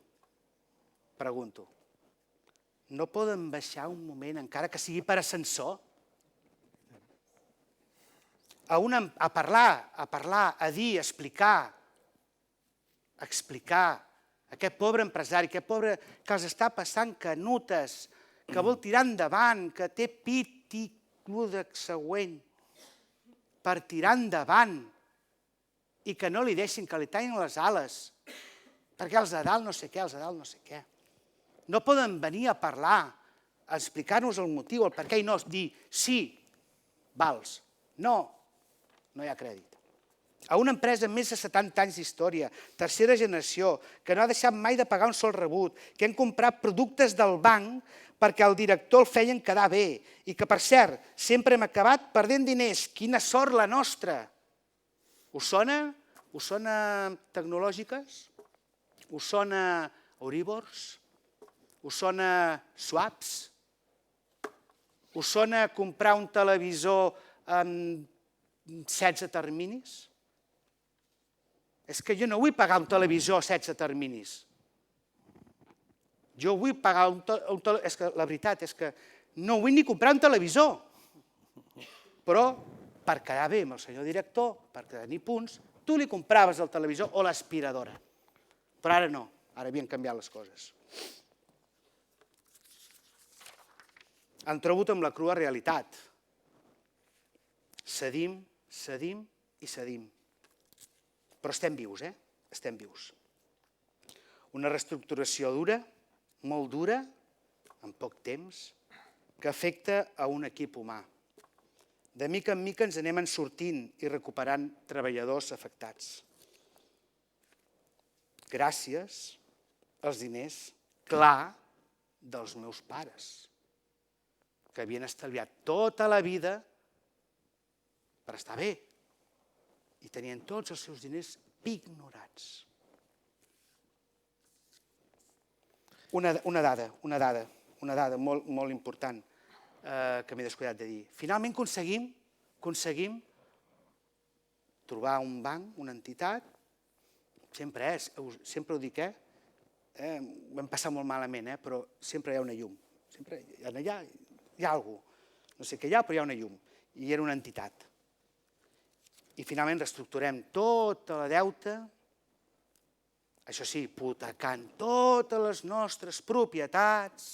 Speaker 4: No poden baixar un moment, encara que sigui per ascensor? A parlar, a dir, a explicar aquest pobre empresari, aquest pobre que els està passant canutes, que vol tirar endavant, que té pit i clúdec següent per tirar endavant i que no li deixin, que li tallin les ales, perquè els de dalt no sé què, No poden venir a parlar, a explicar-nos el motiu, el per què, i no dir sí, vals, no hi ha crèdit. A una empresa amb més de 70 anys d'història, tercera generació, que no ha deixat mai de pagar un sol rebut, que han comprat productes del banc perquè el director el feien quedar bé i que, per cert, sempre hem acabat perdent diners. Quina sort la nostra! Us sona? Us sona tecnològiques? Us sona Euribors? Us sona swaps? Us sona comprar un televisor amb 16 terminis? És que jo no vull pagar un televisor a 16 terminis. Jo vull pagar un televisor... És que la veritat és que no vull ni comprar un televisor. Però, per quedar bé amb el senyor director, per tenir punts, tu li compraves el televisor o l'aspiradora. Però ara no, ara havien canviat les coses. Em trobo amb la crua realitat. Cedim i cedim. Però estem vius, Estem vius. Una reestructuració dura, molt dura, en poc temps, que afecta a un equip humà. De mica en mica ens anem sortint i recuperant treballadors afectats. Gràcies als diners, clar, dels meus pares, que havien estalviat tota la vida per estar bé i tenien tots els seus diners pignorats. Una dada molt important que m'he descuidat de dir. Finalment aconseguim trobar un banc, una entitat, sempre ho dic, ho hem passat molt malament, però sempre hi ha una llum. Sempre allà hi ha alguna cosa. No sé què hi ha, però hi ha una llum. I era una entitat. I finalment reestructurem tota la deuta, això sí, hipotecant totes les nostres propietats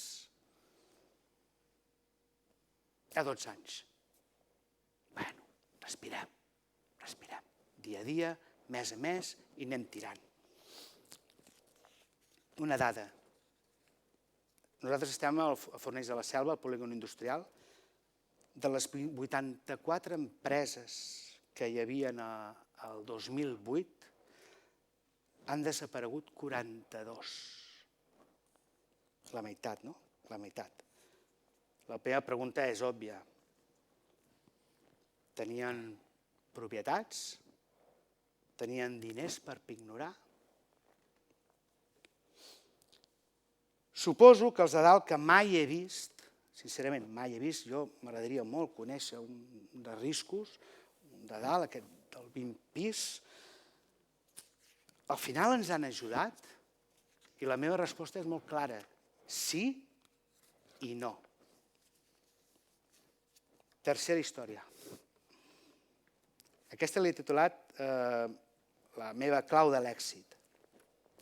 Speaker 4: a 12 anys. Bueno, respirem. Dia a dia, mes a mes, i anem tirant. Una dada. Nosaltres estem a Fornells de la Selva, al polígon industrial. De les 84 empreses que hi havia el 2008, han desaparegut 42. La meitat, no? La meitat. La meva pregunta és òbvia. Tenien propietats? Tenien diners per pignorar? Suposo que els de dalt que mai he vist, sincerament mai he vist, jo m'agradaria molt conèixer un de riscos, un de dalt, aquest del 20 pis, al final ens han ajudat i la meva resposta és molt clara, sí i no. Tercera història. Aquesta l'he titulat La meva clau de l'èxit.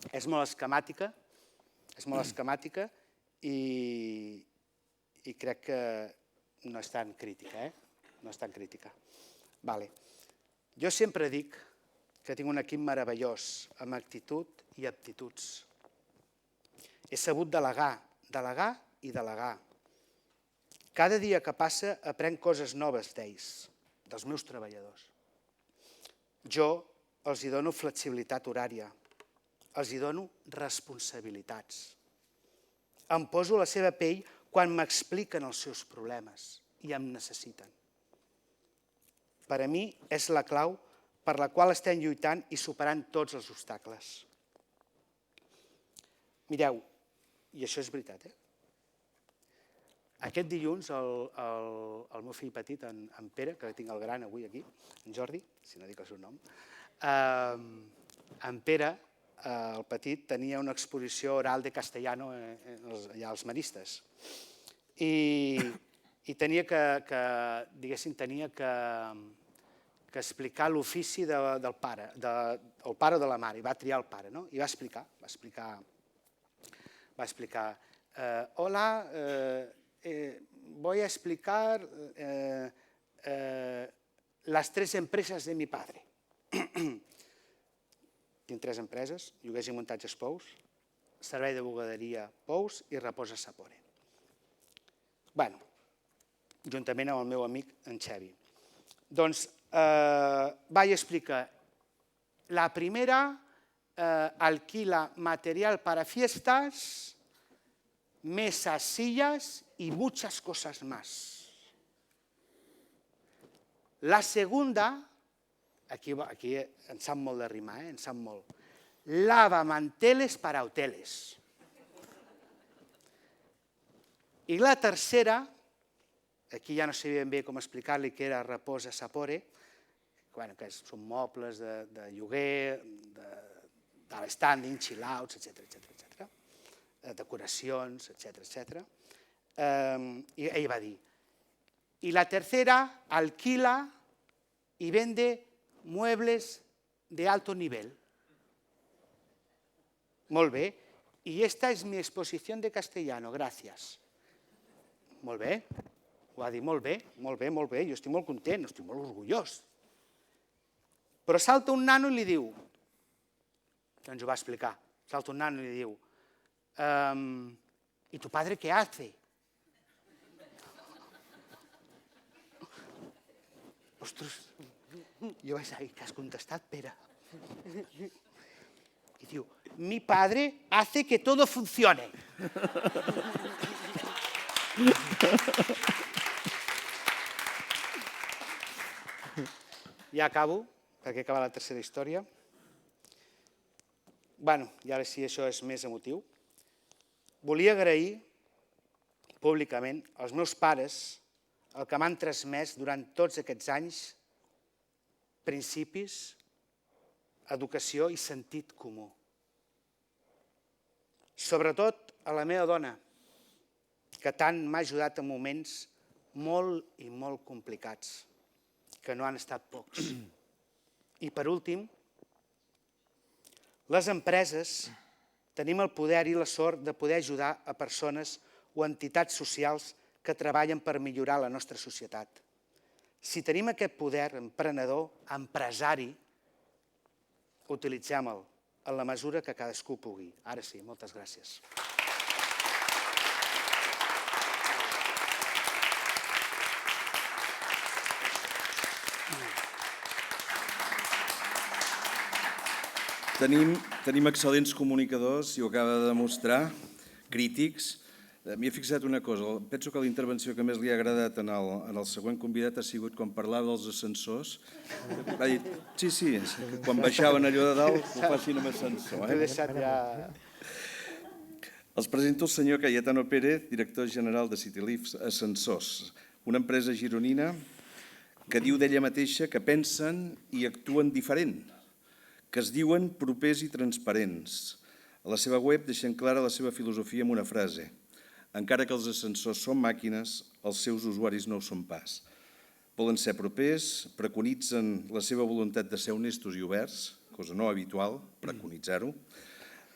Speaker 4: És molt esquemàtica i crec que no és tan crítica, No és tan crítica. Jo sempre dic que tinc un equip meravellós, amb actitud i aptituds. He sabut delegar i delegar. Cada dia que passa aprenc coses noves d'ells, dels meus treballadors. Jo els hi dono flexibilitat horària, els hi dono responsabilitats. Em poso a la seva pell quan m'expliquen els seus problemes i em necessiten. Per a mi és la clau per la qual estem lluitant i superant tots els obstacles. Mireu, i això és veritat, Aquest dilluns el meu fill petit, en Pere, que tinc el gran avui aquí, en Jordi, si no dic el seu nom, en Pere, el petit, tenia una exposició oral de castellano allà als Maristes. I tenia que explicar l'ofici del pare, el pare de la mare, i va triar el pare, no? I va explicar, hola, voy a explicar las 3 empresas de mi padre. Tinc 3 empreses, lloguers i muntatges Pous, servei de bugaderia Pous i Reposa Sapore. Bé, juntament amb el meu amic, en Xevi. Doncs vaig explicar, la primera alquila material para fiestas, mesas, sillas y muchas cosas más. La segunda, aquí en sap molt de rimar, en sap molt, lava manteles para hoteles. I la tercera, aquí ja no sé ben bé com explicar-li que era Reposa Sapore, que són mobles de lloguer, de l'estanding, chill-outs, etc. Decoracions, etc. I ell va dir, y la tercera alquila y vende muebles de alto nivel. Molt bé. Y esta es mi exposición de castellano, gracias. Molt bé. Ho va dir molt bé. Jo estic molt content, estic molt orgullós. Però salta un nano i li diu, que ens ho va explicar, salta un nano i li diu, ¿y tu padre qué hace? ostres, jo vaig dir, que has contestat, Pere? I diu, mi padre hace que todo funcione. Ja acabo, perquè acaba la tercera història. Bueno, i ara sí, això és més emotiu. Volia agrair públicament als meus pares el que m'han transmès durant tots aquests anys principis, educació i sentit comú. Sobretot a la meva dona, que tant m'ha ajudat en moments molt i molt complicats, que no han estat pocs. I per últim, les empreses tenim el poder i la sort de poder ajudar a persones o entitats socials que treballen per millorar la nostra societat. Si tenim aquest poder emprenedor, empresari, utilitzem-lo en la mesura que cadascú pugui. Ara sí, moltes gràcies.
Speaker 1: Tenim excel·lents comunicadors, i ho acaba de demostrar, crítics. M'hi he fixat una cosa, penso que la intervenció que més li ha agradat en el següent convidat ha sigut quan parlava dels ascensors. Va dir, sí, quan baixaven allò de dalt, ho facin amb ascensor.
Speaker 4: T'he deixat ja...
Speaker 1: Els presento el senyor Cayetano Pérez, director general de Citylifts Ascensors, una empresa gironina que diu d'ella mateixa que pensen i actuen diferent, que es diuen propers i transparents. A la seva web deixen clara la seva filosofia amb una frase: encara que els ascensors són màquines, els seus usuaris no ho són pas. Volen ser propers, preconitzen la seva voluntat de ser honestos i oberts, cosa no habitual, preconitzar-ho,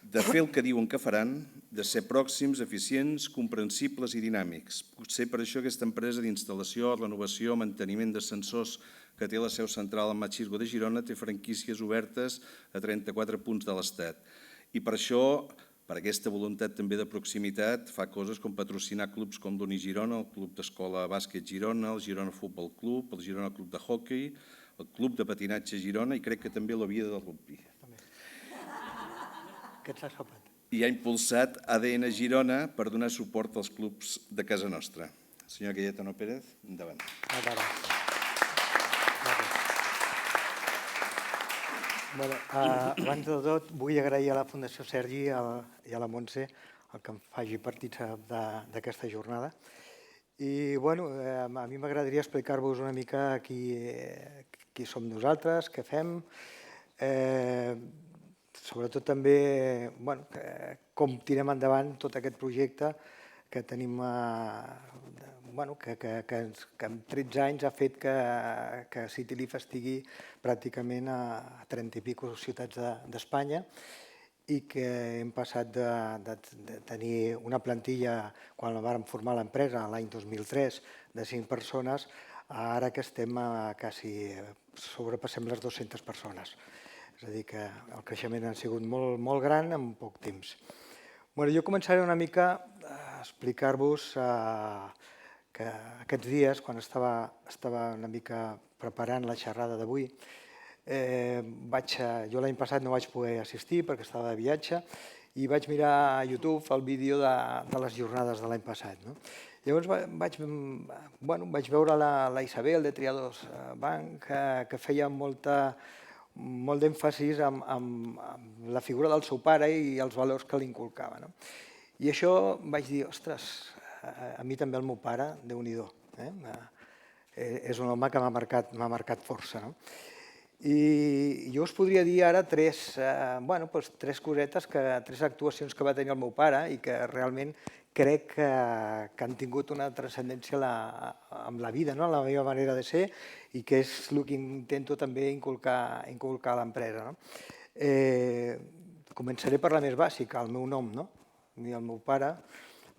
Speaker 1: de fer el que diuen que faran, de ser pròxims, eficients, comprensibles i dinàmics. Potser per això aquesta empresa d'instal·lació, renovació, manteniment d'ascensors que té la seu central al Matxirgo de Girona té franquícies obertes a 34 punts de l'Estat. I per això, per aquesta voluntat també de proximitat, fa coses com patrocinar clubs com l'Uni Girona, el Club d'Escola Bàsquet Girona, el Girona Futbol Club, el Girona Club de Hockey, el Club de Patinatge Girona i crec que també la Via del Rugby. I ha impulsat ADN Girona per donar suport als clubs de casa nostra. Senyor Cayetano Pérez, endavant.
Speaker 5: Abans de tot, vull agrair a la Fundació Sergi i a la Montse el que em faci partícip d'aquesta jornada. I a mi m'agradaria explicar-vos una mica qui som nosaltres, què fem, sobretot també com tirem endavant tot aquest projecte que tenim, que en 13 anys ha fet que Citylif estigui pràcticament a 30 i escaig ciutats d'Espanya i que hem passat de tenir una plantilla, quan la vàrem formar l'empresa l'any 2003, de 5 persones, a ara que estem quasi sobrepassem les 200 persones. És a dir, que el creixement ha sigut molt gran en poc temps. Jo començaré una mica a explicar-vos que aquests dies, quan estava una mica preparant la xerrada d'avui, jo l'any passat no vaig poder assistir perquè estava de viatge i vaig mirar a YouTube el vídeo de les jornades de l'any passat. Llavors vaig veure la Isabel de Triados Bank que feia molt d'èmfasis en la figura del seu pare i els valors que li inculcava. I això vaig dir, ostres, a mi també el meu pare, Déu-n'hi-do, és un home que m'ha marcat força. I jo us podria dir ara tres cosetes, tres actuacions que va tenir el meu pare i que realment crec que han tingut una transcendència en la vida, en la meva manera de ser, i que és el que intento també inculcar a l'empresa. Començaré per la més bàsica, el meu nom. I el meu pare,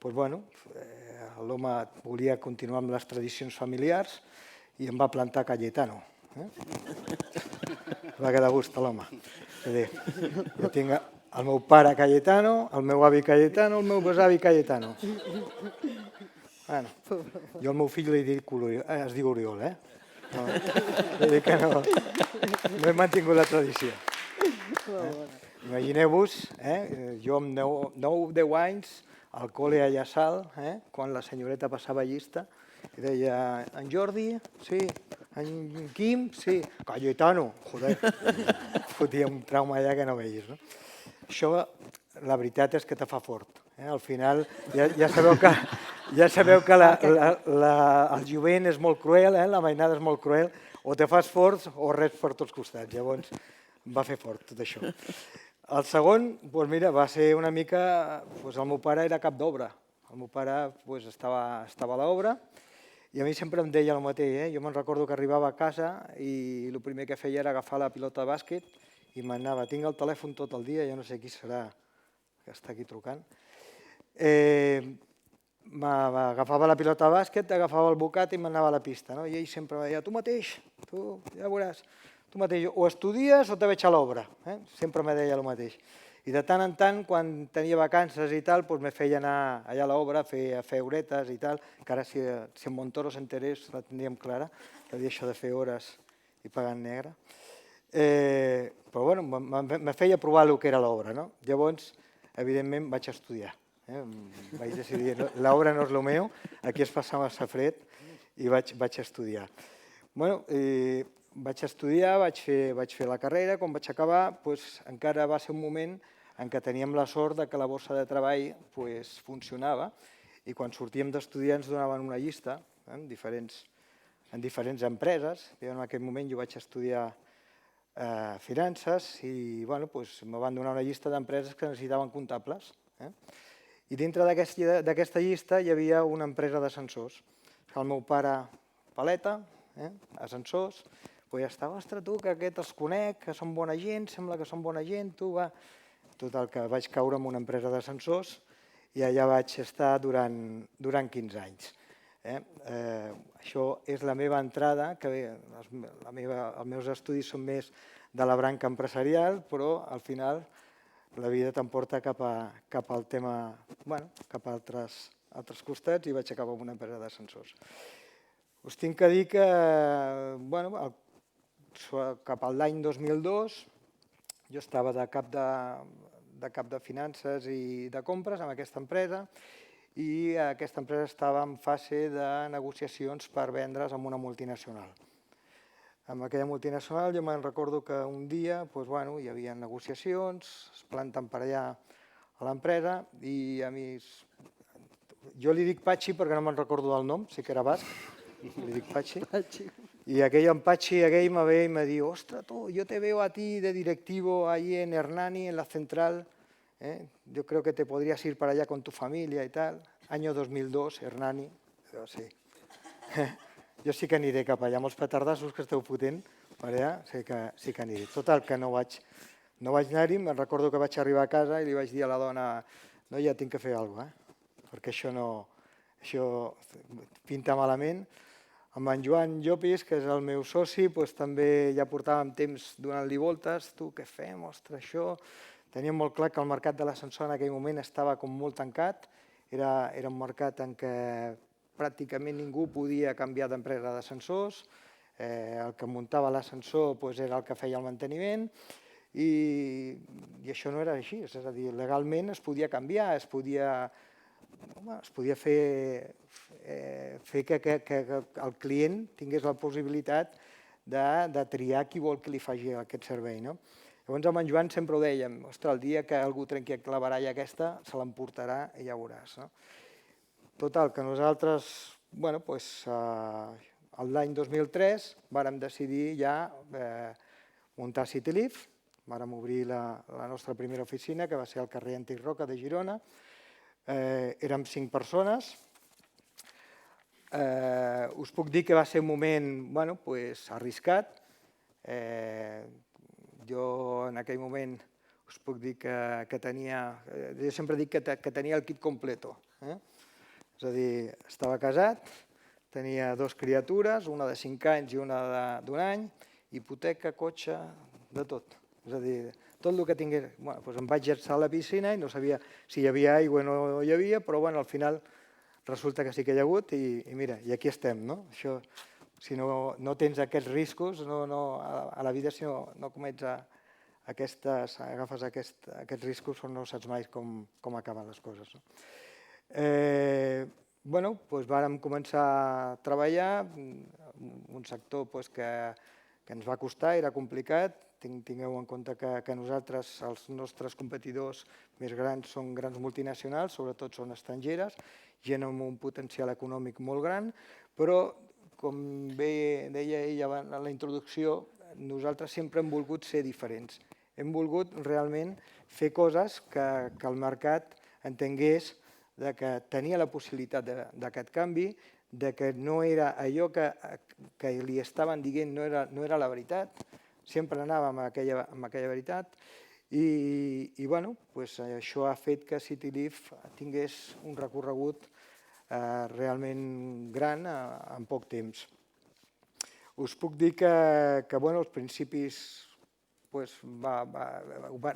Speaker 5: l'home volia continuar amb les tradicions familiars i em va plantar Cayetano. Va quedar a gust l'home. Jo tinc el meu pare Cayetano, el meu avi Cayetano, el meu besavi Cayetano. Jo al meu fill es diu Oriol, Vull dir que no he mantingut la tradició. Imagineu-vos, jo amb 9-10 anys, al col·le a Llaçal, quan la senyoreta passava llista, i deia, en Jordi, sí, en Quim, sí, Cayetano, joder, fotia un trauma allà que no veies, no? Això, la veritat és que te fa fort. Al final, ja sabeu que el jovent és molt cruel, la mainada és molt cruel, o te fas fort o res per tots costats. Llavors, va fer fort tot això. El segon, doncs mira, va ser una mica... El meu pare era cap d'obra. El meu pare estava a l'obra i a mi sempre em deia el mateix. Jo me'n recordo que arribava a casa i el primer que feia era agafar la pilota de bàsquet i m'anava. Tinc el telèfon tot el dia, jo no sé qui serà que està aquí trucant. Agafava la pilota de bàsquet, agafava el bocat i m'anava a la pista. I ell sempre em deia, tu mateix, tu ja veuràs, tu mateix, o estudies o te veig a l'obra. Sempre me deia el mateix. I de tant en tant, quan tenia vacances i tal, me feia anar allà a l'obra a fer horetes i tal, que ara si en Montoro s'enterés la tindríem clara, que havia això de fer hores i pagar en negre. Però bueno, me feia provar el que era l'obra. Llavors, evidentment, vaig estudiar. Vaig decidir, l'obra no és el meu, aquí es passa massa fred i vaig estudiar. Bueno, vaig estudiar, vaig fer la carrera, quan vaig acabar encara va ser un moment en què teníem la sort que la borsa de treball funcionava i quan sortíem d'estudiar ens donaven una llista en diferents empreses. En aquell moment jo vaig estudiar finances i me van donar una llista d'empreses que necessitaven comptables. I dintre d'aquesta llista hi havia una empresa d'ascensors. El meu pare, paleta, ascensors, ja estava, ostres, tu, que aquest els conec, que són bona gent, sembla que són bona gent, tu, va. Total, que vaig caure en una empresa d'ascensors i allà vaig estar durant 15 anys. Això és la meva entrada, que els meus estudis són més de la branca empresarial, però al final la vida t'emporta cap al tema, cap a altres costats i vaig acabar en una empresa d'ascensors. Us tinc que dir que, cap a l'any 2002, jo estava de cap de finances i de compres en aquesta empresa i aquesta empresa estava en fase de negociacions per vendre's amb una multinacional. Amb aquella multinacional jo me'n recordo que un dia hi havia negociacions, es planten per allà a l'empresa i a mi, jo li dic Patxi perquè no me'n recordo del nom, sí que era basc, li dic Patxi. Y aquell Patxi me ve y me dijo, ostras, tú, yo te veo a ti de directivo ahí en Hernani, en la central, yo creo que te podrías ir para allá con tu familia y tal. Año 2002, Hernani, jo sí. Jo sí que aniré cap allà, amb els petardassos que esteu fotent, per allà sí que aniré. Total, que no vaig anar-hi, me'n recordo que vaig arribar a casa i li vaig dir a la dona, no, ja tinc que fer alguna cosa, perquè això pinta malament. Amb en Joan Llopis, que és el meu soci, també ja portàvem temps donant-li voltes. Tu, què fem? Ostres, això... Teníem molt clar que el mercat de l'ascensor en aquell moment estava com molt tancat. Era un mercat en què pràcticament ningú podia canviar d'empresa d'ascensors. El que muntava l'ascensor era el que feia el manteniment i això no era així. És a dir, legalment es podia canviar, es podia fer que el client tingués la possibilitat de triar qui vol que li faci aquest servei. Llavors amb en Joan sempre ho dèiem, ostres, el dia que algú trenqui la baralla aquesta se l'emportarà i ja veuràs. Total, que nosaltres, l'any 2003 vàrem decidir ja muntar CityLift, vàrem obrir la nostra primera oficina, que va ser al carrer Antic Roca de Girona. Érem 5 persones. Us puc dir que va ser un moment arriscat. Jo en aquell moment us puc dir que tenia... Jo sempre dic que tenia el kit completo. És a dir, estava casat, tenia 2 criatures, una de 5 anys i una d'1 any, hipoteca, cotxe, de tot. És a dir, tot el que tingués... Em vaig llançar a la piscina i no sabia si hi havia aigua o no hi havia, però al final resulta que sí que hi ha hagut i mira, i aquí estem. si no tens aquests riscos a la vida, si no comets agafes aquests riscos, no saps mai com acaben les coses. Doncs vàrem començar a treballar, un sector que ens va costar, era complicat. Tingueu en compte que nosaltres, els nostres competidors més grans són grans multinacionals, sobretot són estrangeres, gent amb un potencial econòmic molt gran, però, com bé deia ella en la introducció, nosaltres sempre hem volgut ser diferents. Hem volgut realment fer coses que el mercat entengués que tenia la possibilitat d'aquest canvi, que no era allò que li estaven dient no era la veritat, sempre anava amb aquella veritat, i això ha fet que CityLeaf tingués un recorregut realment gran en poc temps. Us puc dir que als principis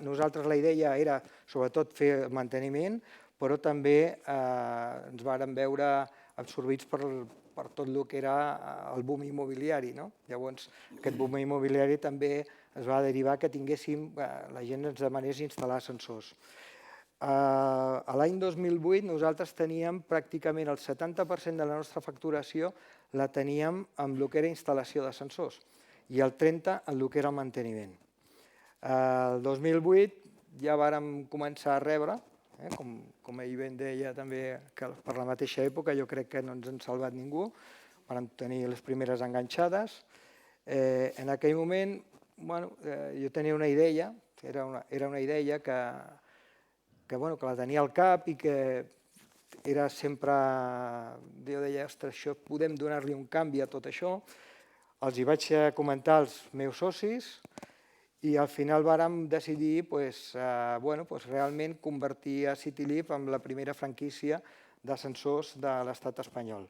Speaker 5: nosaltres la idea era sobretot fer manteniment, però també ens vàrem veure absorbits per tot el que era el boom immobiliari. Llavors, aquest boom immobiliari també es va derivar que la gent ens demanés instal·lar ascensors. L'any 2008 nosaltres teníem pràcticament el 70% de la nostra facturació la teníem amb el que era instal·lació d'ascensors i el 30% en el que era el manteniment. El 2008 ja vàrem començar a rebre, com ell ben deia també, que per la mateixa època jo crec que no ens han salvat ningú, vàrem tenir les primeres enganxades. En aquell moment jo tenia una idea, era una idea que la tenia al cap i que era sempre, jo deia, ostres, això podem donar-li un canvi a tot això. Els hi vaig comentar als meus socis i al final vàrem decidir realment convertir a CityLeaf en la primera franquícia d'ascensors de l'estat espanyol.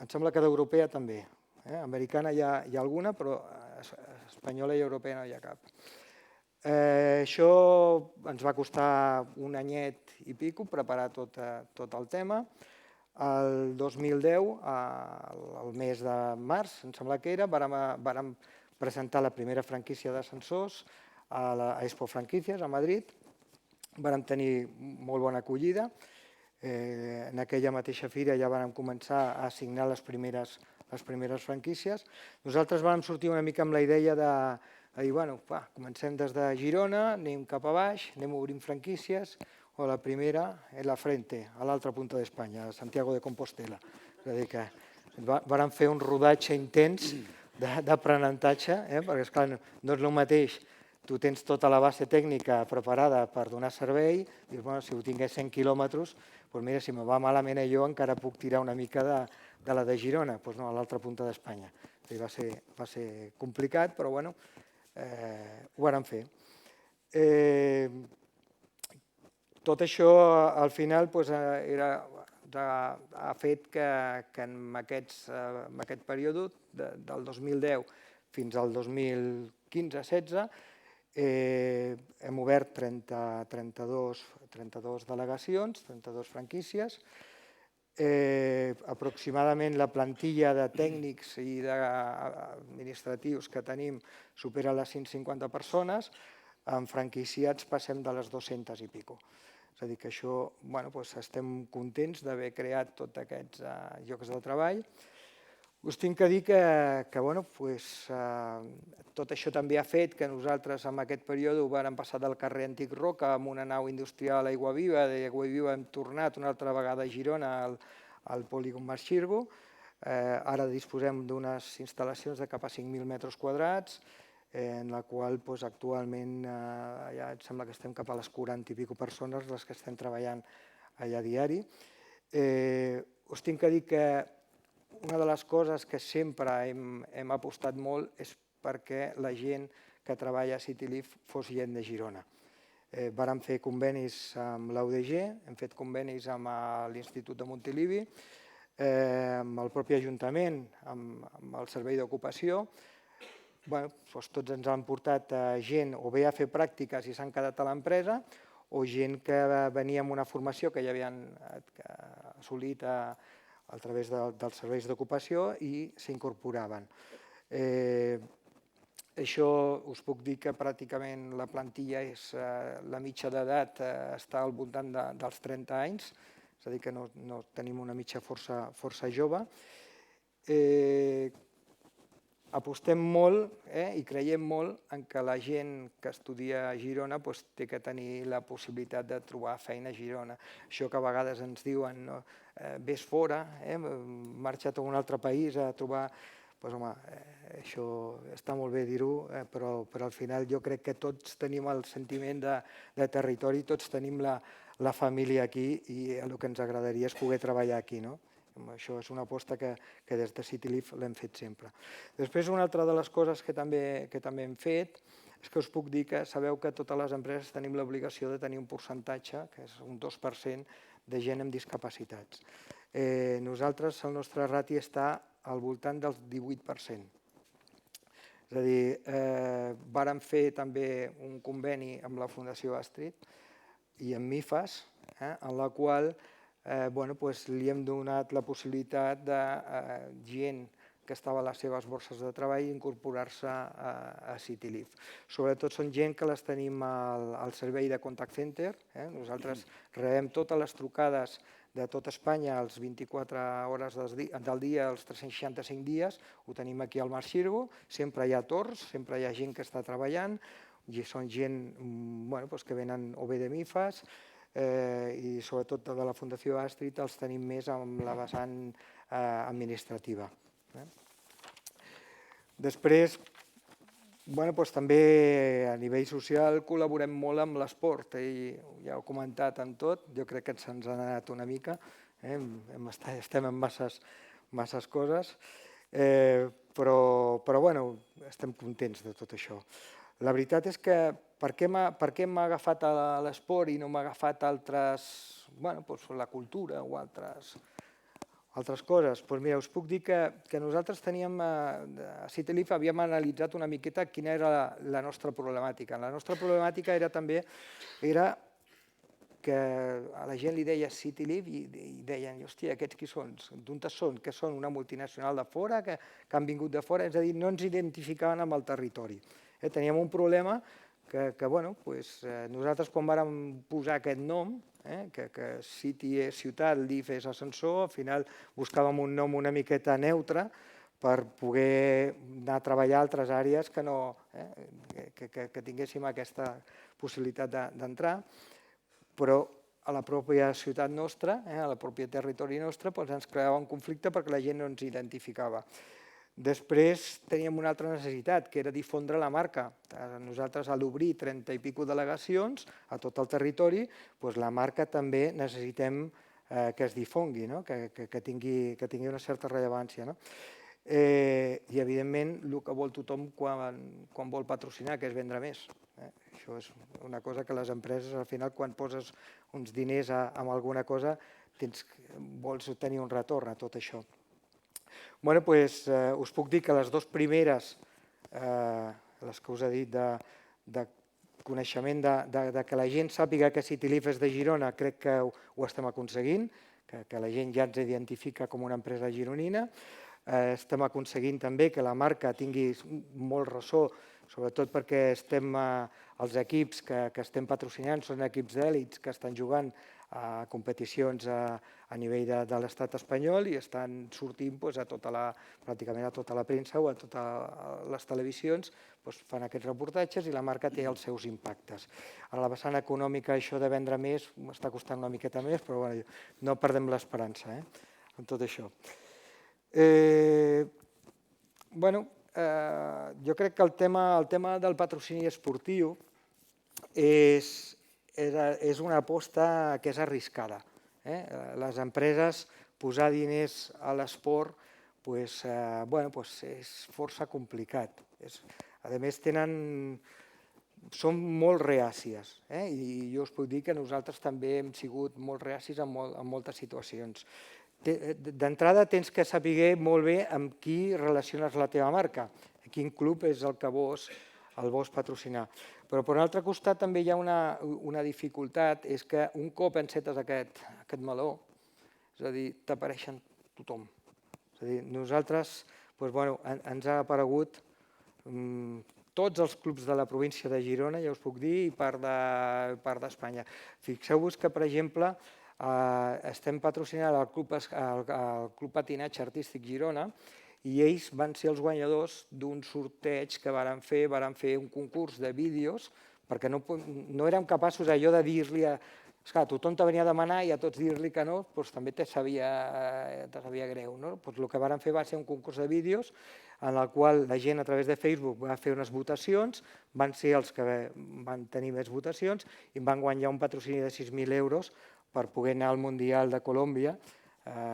Speaker 5: Em sembla que d'europea també. Americana hi ha alguna, però espanyola i europea no hi ha cap. Això ens va costar un anyet i pico preparar tot el tema. El 2010, el mes de març, em sembla que era, vàrem presentar la primera franquícia d'ascensors a l'Expo Franquícies a Madrid. Vàrem tenir molt bona acollida. En aquella mateixa fira ja vàrem començar a assignar les primeres franquícies. Nosaltres vàrem sortir una mica amb la idea de dir, comencem des de Girona, anem cap a baix, anem obrint franquícies, o la primera en la Frente, a l'altra punta d'Espanya, a Santiago de Compostela. És a dir, que vàrem fer un rodatge intens d'aprenentatge, perquè, esclar, no és el mateix. Tu tens tota la base tècnica preparada per donar servei, i si ho tingués 100 quilòmetres, doncs mira, si me va malament allò encara puc tirar una mica de la de Girona, doncs no, a l'altra punta d'Espanya. Va ser complicat, però bueno, ho vàrem fer. Tot això, al final, ha fet que en aquest període, del 2010 fins al 2015-16, hem obert 32 delegacions, 32 franquícies. Aproximadament la plantilla de tècnics i d'administratius que tenim supera les 150 persones. En franquiciats passem de les 200 i pico. És a dir, que això, estem contents d'haver creat tots aquests llocs de treball. Us tinc que dir que tot això també ha fet que nosaltres en aquest període vàrem passar del carrer Antic Roca amb una nau industrial a Aiguaviva, d'Aiguaviva hem tornat una altra vegada a Girona al polígon Mas Xirgo. Ara disposem d'unes instal·lacions de cap a 5.000 metres quadrats, en la qual actualment ja em sembla que estem cap a les 40 i pico persones les que estem treballant allà a diari. Us tinc que dir que una de les coses que sempre hem apostat molt és perquè la gent que treballa a CityLeaf fos gent de Girona. Vàrem fer convenis amb l'UDG, hem fet convenis amb l'Institut de Montilivi, amb el propi Ajuntament, amb el Servei d'Ocupació. Tots ens han portat gent o bé a fer pràctiques i s'han quedat a l'empresa, o gent que venia amb una formació que ja havien assolit a través dels serveis d'ocupació i s'incorporaven. Això us puc dir que pràcticament la plantilla la mitja d'edat està al voltant dels 30 anys, és a dir, que no tenim una mitja força jove. Apostem molt i creiem molt en que la gent que estudia a Girona té que tenir la possibilitat de trobar feina a Girona. Això que a vegades ens diuen, vés fora, marxa't a un altre país a trobar... Doncs home, això està molt bé dir-ho, però al final jo crec que tots tenim el sentiment de territori, tots tenim la família aquí i el que ens agradaria és poder treballar aquí, no? Això és una aposta que des de CityLife l'hem fet sempre. Després, una altra de les coses que també hem fet és que us puc dir que sabeu que totes les empreses tenim l'obligació de tenir un percentatge, que és un 2%, de gent amb discapacitats. Nosaltres, el nostre rati està al voltant del 18%. És a dir, vàrem fer també un conveni amb la Fundació Astrid i amb MIFAS, en la qual li hem donat la possibilitat de gent que estava a les seves borses de treball incorporar-se a CityLife. Sobretot són gent que les tenim al servei de contact center. Nosaltres rebem totes les trucades de tot Espanya als 24 hores del dia, als 365 dies, ho tenim aquí al Mar Xirgo, sempre hi ha torns, sempre hi ha gent que està treballant, i són gent que venen o bé de MIFAS, i sobretot de la Fundació Astrid els tenim més amb la vessant administrativa. Després, també a nivell social col·laborem molt amb l'esport, ja ho he comentat en tot, jo crec que se'ns ha anat una mica, estem en masses coses, però estem contents de tot això. La veritat és que per què m'ha agafat a l'esport i no m'ha agafat la cultura o altres coses? Doncs mira, us puc dir que nosaltres teníem, a CityLife havíem analitzat una miqueta quina era la nostra problemàtica. La nostra problemàtica era que a la gent li deia CityLife i deien, hòstia, aquests qui són? D'on són? Que són una multinacional de fora, que han vingut de fora? És a dir, no ens identificaven amb el territori. Teníem un problema que nosaltres quan vàrem posar aquest nom, que City és ciutat, Life és ascensor, al final buscàvem un nom una miqueta neutre per poder anar a treballar a altres àrees que tinguéssim aquesta possibilitat d'entrar, però a la pròpia ciutat nostra, a la pròpia territori nostre, ens creava un conflicte perquè la gent no ens identificava. Després teníem una altra necessitat, que era difondre la marca. Nosaltres, a l'obrir 30 i escaig delegacions a tot el territori, la marca també necessitem que es difongui, que tingui una certa rellevància. I, evidentment, el que vol tothom quan vol patrocinar, que és vendre més. Això és una cosa que les empreses, al final, quan poses uns diners en alguna cosa, vols tenir un retorn a tot això. Us puc dir que les dues primeres, les que us he dit de coneixement, que la gent sàpiga que CityLife és de Girona, crec que ho estem aconseguint, que la gent ja ens identifica com una empresa gironina. Estem aconseguint també que la marca tingui molt ressò, sobretot perquè els equips que estem patrocinant són equips d'èlits que estan jugant a competicions a nivell de l'estat espanyol i estan sortint pràcticament a tota la premsa o a totes les televisions, fan aquests reportatges i la marca té els seus impactes. A la vessant econòmica això de vendre més m'està costant una miqueta més, però no perdem l'esperança en tot això. Jo crec que el tema del patrocini esportiu és una aposta que és arriscada. Les empreses, posar diners a l'esport és força complicat. A més, són molt reàcies i jo us puc dir que nosaltres també hem sigut molt reàcies en moltes situacions. D'entrada tens que saber molt bé amb qui relaciones la teva marca, quin club és el que vols patrocinar. Però per un altre costat també hi ha una dificultat, és que un cop encetes aquest meló, és a dir, t'apareixen tothom. És a dir, nosaltres ens ha aparegut tots els clubs de la província de Girona, ja us puc dir, i part d'Espanya. Fixeu-vos que, per exemple, estem patrocinant el Club Patinatge Artístic Girona i ells van ser els guanyadors d'un sorteig que varen fer un concurs de vídeos, perquè no érem capaços allò de dir-li esclar, tothom te venia a demanar i a tots dir-li que no, doncs també te sabia greu. El que varen fer va ser un concurs de vídeos en el qual la gent a través de Facebook va fer unes votacions, van ser els que van tenir més votacions i van guanyar un patrocini de 6.000 euros per poder anar al Mundial de Colòmbia,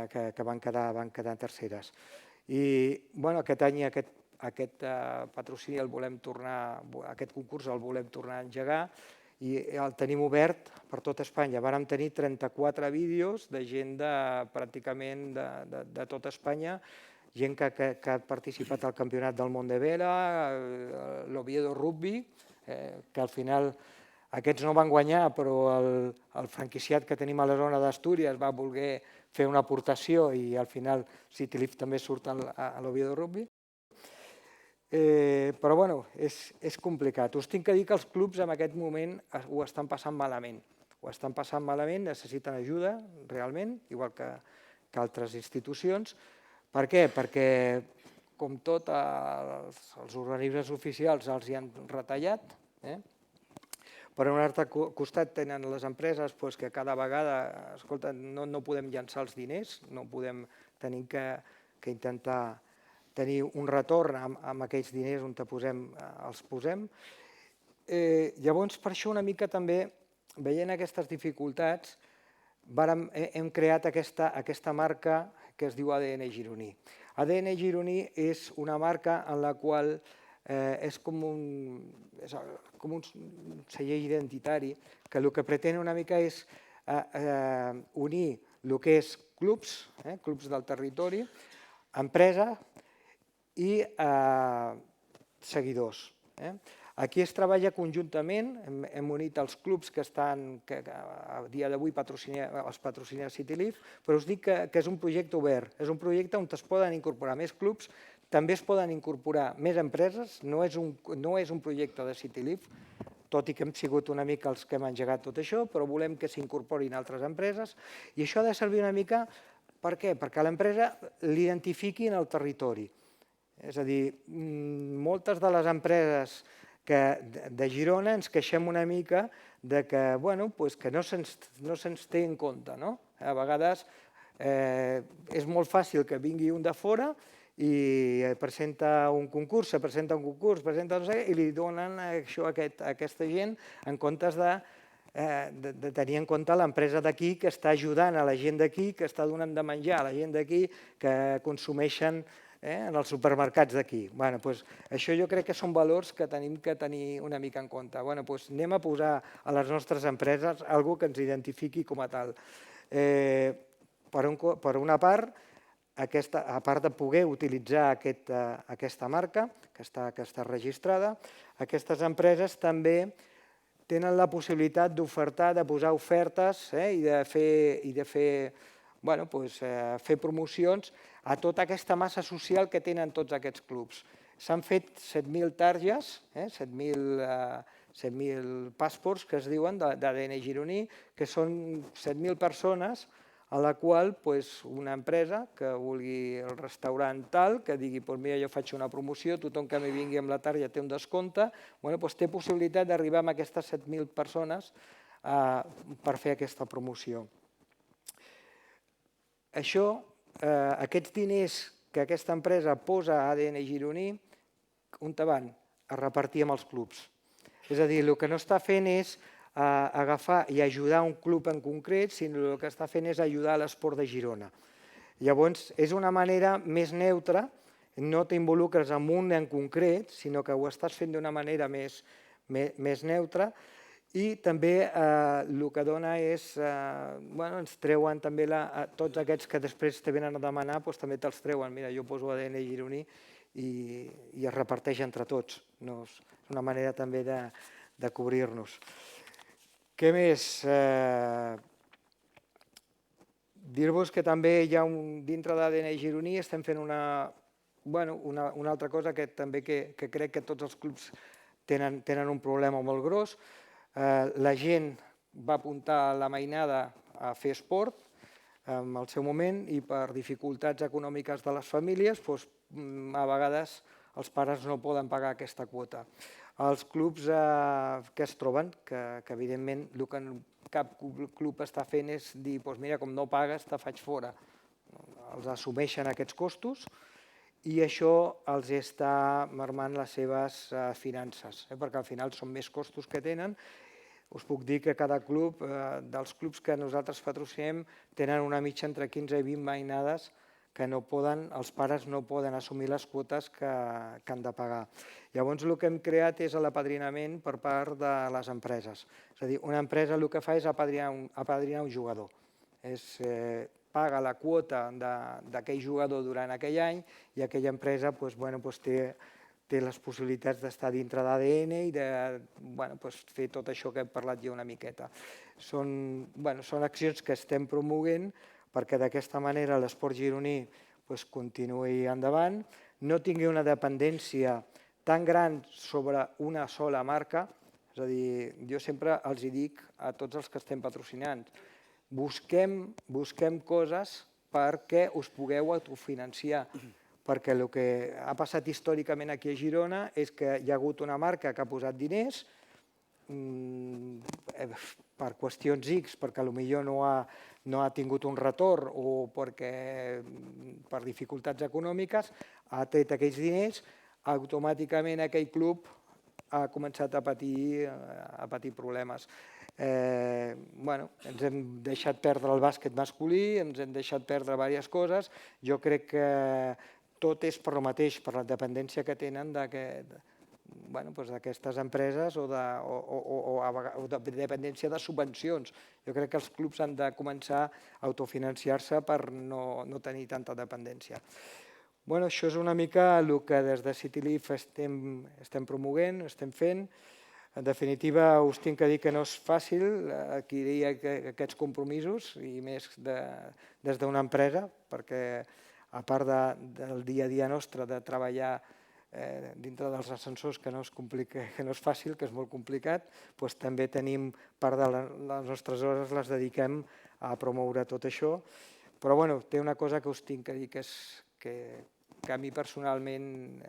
Speaker 5: que van quedar terceres. I aquest any aquest patrocini el volem tornar, aquest concurs el volem tornar a engegar i el tenim obert per tot Espanya. Vàrem tenir 34 vídeos de gent pràcticament de tot Espanya, gent que ha participat al Campionat del món de vela, l'Oviedo Rugby, que al final aquests no van guanyar, però el franquiciat que tenim a la zona d'Astúries va voler fer una aportació i al final Citilife també surt a l'Oviedo Rugby. Però bueno, és complicat. Us tinc que dir que els clubs en aquest moment ho estan passant malament. Ho estan passant malament, necessiten ajuda, realment, igual que altres institucions. Per què? Perquè, com tot, els organismes oficials els hi han retallat. Per un altre costat tenen les empreses que cada vegada, escolta, no podem llançar els diners, no podem tenir que intentar tenir un retorn amb aquells diners on els posem. Llavors, per això una mica també, veient aquestes dificultats, hem creat aquesta marca que es diu ADN Gironí. ADN Gironí és una marca en la qual és com un celler identitari que el que pretén una mica és unir el que és clubs del territori, empresa i seguidors. Aquí es treballa conjuntament, hem unit els clubs que a dia d'avui els patrocina Citilife, però us dic que és un projecte obert, és un projecte on es poden incorporar més clubs, també es poden incorporar més empreses, no és un projecte de Citilife, tot i que hem sigut una mica els que hem engegat tot això, però volem que s'incorporin altres empreses i això ha de servir una mica, per què? Perquè l'empresa l'identifiqui en el territori. És a dir, moltes de les empreses de Girona ens queixem una mica que no se'ns té en compte. A vegades és molt fàcil que vingui un de fora i presenta un concurs, i li donen això a aquesta gent en comptes de tenir en compte l'empresa d'aquí que està ajudant a la gent d'aquí, que està donant de menjar a la gent d'aquí, que consumeixen en els supermercats d'aquí. Això jo crec que són valors que tenim que tenir una mica en compte. Anem a posar a les nostres empreses alguna que ens identifiqui com a tal. Per una part, a part de poder utilitzar aquesta marca que està registrada, aquestes empreses també tenen la possibilitat d'ofertar, de posar ofertes i de fer promocions a tota aquesta massa social que tenen tots aquests clubs. S'han fet 7.000 targes, 7.000 passports que es diuen d'ADN gironí, que són 7.000 persones a la qual una empresa que vulgui el restaurant tal, que digui mira, jo faig una promoció, tothom que m'hi vingui amb la tarja té un descompte, té possibilitat d'arribar amb aquestes 7.000 persones per fer aquesta promoció. Aquests diners que aquesta empresa posa a ADN gironí, on van? A repartir amb els clubs. És a dir, el que no està fent és agafar i ajudar un club en concret, sinó el que està fent és ajudar l'esport de Girona. Llavors, és una manera més neutra, no t'involucres en un en concret, sinó que ho estàs fent d'una manera més neutra, i també el que dona és, ens treuen també tots aquests que després te venen a demanar, també te'ls treuen. Mira, jo poso ADN gironí i es reparteix entre tots. És una manera també de cobrir-nos. Què més? Dir-vos que també hi ha dintre d'ADN gironí estem fent una altra cosa que també que crec que tots els clubs tenen un problema molt gros. La gent va apuntar la mainada a fer esport en el seu moment i per dificultats econòmiques de les famílies a vegades els pares no poden pagar aquesta quota. Els clubs que es troben, que evidentment el que cap club està fent és dir mira, com no pagues, te faig fora. Els assumeixen aquests costos i això els està marmant les seves finances, perquè al final són més costos que tenen. Us puc dir que cada club, dels clubs que nosaltres patrocinem, tenen una mitja entre 15 i 20 mainades que els pares no poden assumir les quotes que han de pagar. Llavors el que hem creat és l'apadrinament per part de les empreses. És a dir, una empresa el que fa és apadrinar un jugador. Paga la quota d'aquell jugador durant aquell any i aquella empresa té les possibilitats d'estar dintre d'ADN i de fer tot això que hem parlat ja una miqueta. Són accions que estem promovent perquè d'aquesta manera l'esport gironí continuï endavant, no tingui una dependència tan gran sobre una sola marca. És a dir, jo sempre els dic a tots els que estem patrocinant, busquem coses perquè us pugueu autofinanciar, perquè el que ha passat històricament aquí a Girona és que hi ha hagut una marca que ha posat diners per qüestions X, perquè potser no ha tingut un retorn o perquè per dificultats econòmiques ha tret aquells diners, automàticament aquell club ha començat a patir problemes. Ens hem deixat perdre el bàsquet masculí, ens hem deixat perdre diverses coses. Jo crec que tot és per el mateix, per la dependència que tenen d'aquestes empreses o de dependència de subvencions. Jo crec que els clubs han de començar a autofinanciar-se per no tenir tanta dependència. Això és una mica el que des de CityLeaf estem promovent, estem fent. En definitiva, us tinc que dir que no és fàcil adquirir aquests compromisos i més des d'una empresa, perquè a part del dia a dia nostre de treballar dintre dels ascensors, que no és fàcil, que és molt complicat, també tenim part de les nostres hores les dediquem a promoure tot això. Però té una cosa que us tinc que dir, que a mi personalment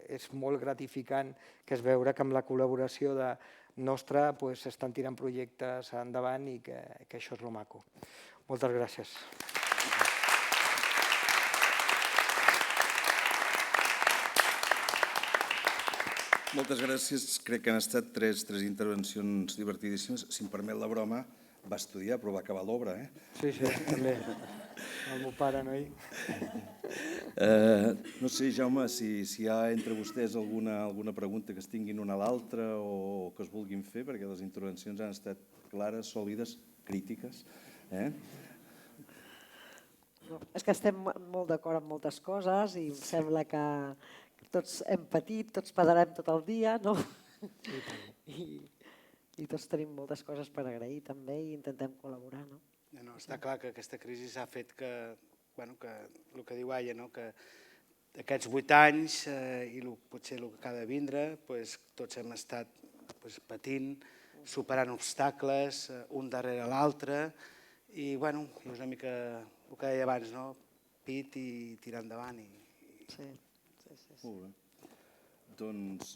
Speaker 5: és molt gratificant, que és veure que amb la col·laboració nostra s'estan tirant projectes endavant i que això és lo maco. Moltes gràcies.
Speaker 1: Moltes gràcies. Crec que han estat tres intervencions divertidíssimes. Si em permet la broma, va estudiar, però va acabar l'obra.
Speaker 5: Sí, també. El meu pare, noi.
Speaker 1: No sé, Jaume, si hi ha entre vostès alguna pregunta que es tinguin una a l'altra o que es vulguin fer, perquè les intervencions han estat clares, sòlides, crítiques.
Speaker 3: És que estem molt d'acord amb moltes coses i em sembla que tots hem patit, tots padarem tot el dia, no? I tots tenim moltes coses per agrair també i intentem col·laborar, no?
Speaker 4: Està clar que aquesta crisi ha fet que, el que diu Aya, que aquests 8 anys i potser el que ha de vindre, tots hem estat patint, superant obstacles, un darrere l'altre, i és una mica el que deia abans, pit i tirar endavant.
Speaker 3: Sí.
Speaker 1: Molt bé. Doncs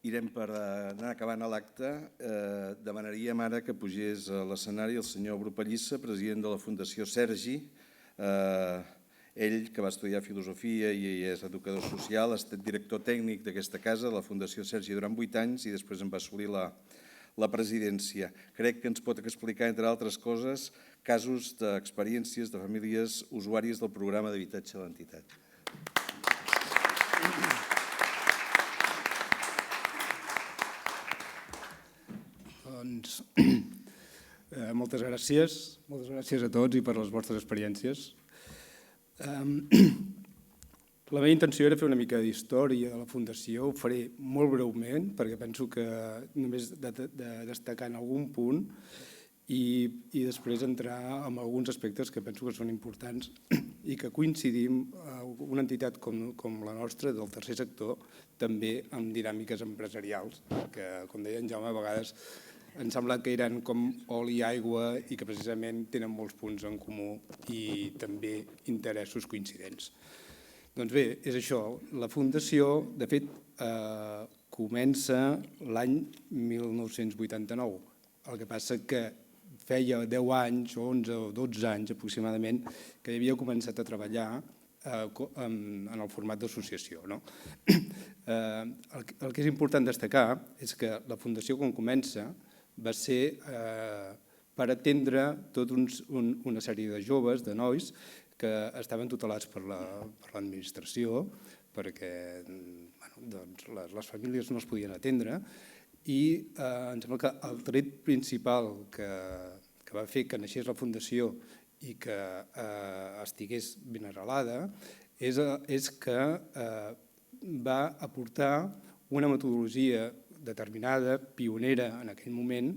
Speaker 1: irem per anar acabant l'acte. Demanaríem ara que pugés a l'escenari el senyor Bru Pallissa, president de la Fundació Sergi. Ell, que va estudiar filosofia i és educador social, ha estat director tècnic d'aquesta casa, de la Fundació Sergi, durant 8 anys i després en va assolir la presidència. Crec que ens pot explicar, entre altres coses, casos d'experiències de famílies usuàries del programa d'habitatge de l'entitat.
Speaker 6: Doncs, moltes gràcies a tots i per les vostres experiències. La meva intenció era fer una mica d'història de la Fundació, ho faré molt breument perquè penso que només de destacar en algun punt i després entrar en alguns aspectes que penso que són importants i que coincidim, una entitat com la nostra, del tercer sector, també amb dinàmiques empresarials, que, com deia en Jaume, a vegades ens sembla que eren com oli i aigua i que precisament tenen molts punts en comú i també interessos coincidents. Doncs bé, és això. La Fundació, de fet, comença l'any 1989. El que passa que feia 10 anys, 11 o 12 anys aproximadament, que havia començat a treballar en el format d'associació. El que és important destacar és que la Fundació, quan comença, va ser per atendre tota una sèrie de joves, de nois, que estaven tutelats per l'administració, perquè les famílies no es podien atendre, i em sembla que el tret principal que va fer que naixés la Fundació i que estigués ben arrelada és que va aportar una metodologia determinada, pionera en aquell moment,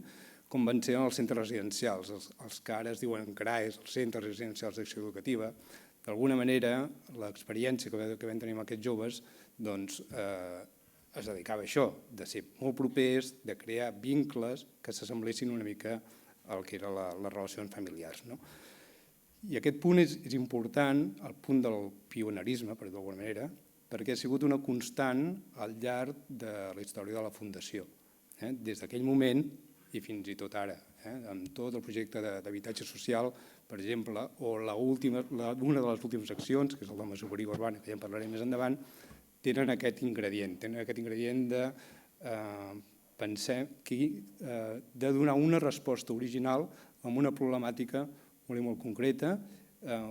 Speaker 6: com van ser els centres residencials, els que ara es diuen CRAES, els centres residencials d'acció educativa. D'alguna manera, l'experiència que vam tenir amb aquests joves es dedicava a això, de ser molt propers, de crear vincles que s'assemblessin una mica al que eren les relacions familiars. I aquest punt és important, el punt del pionerisme, per dir-ho d'alguna manera, perquè ha sigut una constant al llarg de la història de la Fundació. Des d'aquell moment i fins i tot ara, amb tot el projecte d'habitatge social, per exemple, o una de les últimes accions, que és el de masoveria urbana, que ja en parlarem més endavant, tenen aquest ingredient de pensar de donar una resposta original a una problemàtica molt concreta,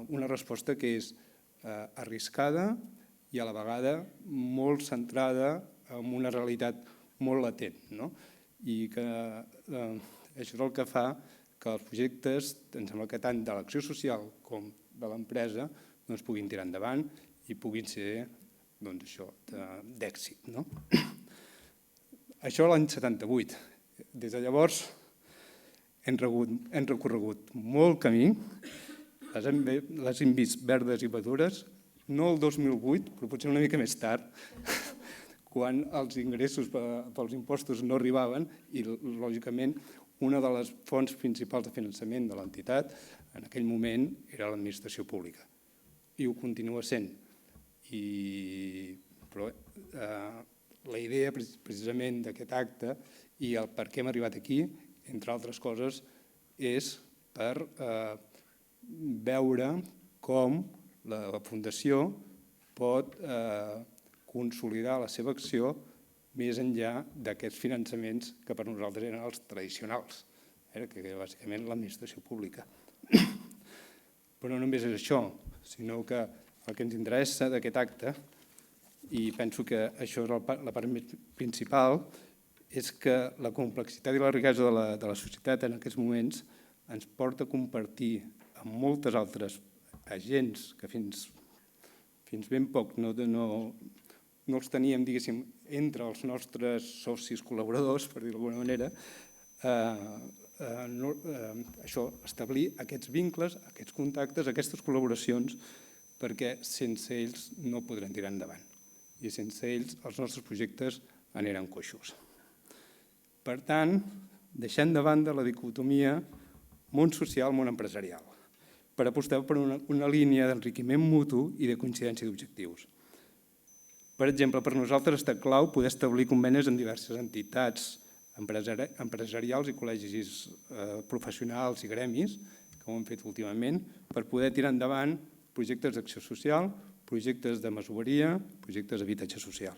Speaker 6: una resposta que és arriscada i a la vegada molt centrada en una realitat molt latent. I que això és el que fa que els projectes, em sembla que tant de l'acció social com de l'empresa, puguin tirar endavant i puguin ser d'èxit. Això l'any 78. Des de llavors hem recorregut molt camí, les hem vist verdes i madures, no el 2008, però potser una mica més tard, quan els ingressos pels impostos no arribaven i, lògicament, una de les fonts principals de finançament de l'entitat en aquell moment era l'administració pública. I ho continua sent. Però la idea precisament d'aquest acte i el per què hem arribat aquí, entre altres coses, és per veure com la Fundació pot consolidar la seva acció més enllà d'aquests finançaments que per nosaltres eren els tradicionals, que era bàsicament l'administració pública. Però no només és això, sinó que el que ens interessa d'aquest acte, i penso que això és la part més principal, és que la complexitat i la riquesa de la societat en aquests moments ens porta a compartir amb moltes altres agents que fins ben poc no els teníem, diguéssim, entre els nostres socis col·laboradors, per dir-ho d'alguna manera, establir aquests vincles, aquests contactes, aquestes col·laboracions, perquè sense ells no podrem tirar endavant. I sense ells els nostres projectes aniran coixos. Per tant, deixem de banda la dicotomia món social, món empresarial, per apostar per una línia d'enriquiment mutu i de coincidència d'objectius. Per exemple, per nosaltres està clau poder establir convenis amb diverses entitats empresarials i col·legis professionals i gremis, que ho hem fet últimament, per poder tirar endavant projectes d'acció social, projectes de masoveria, projectes d'habitatge social.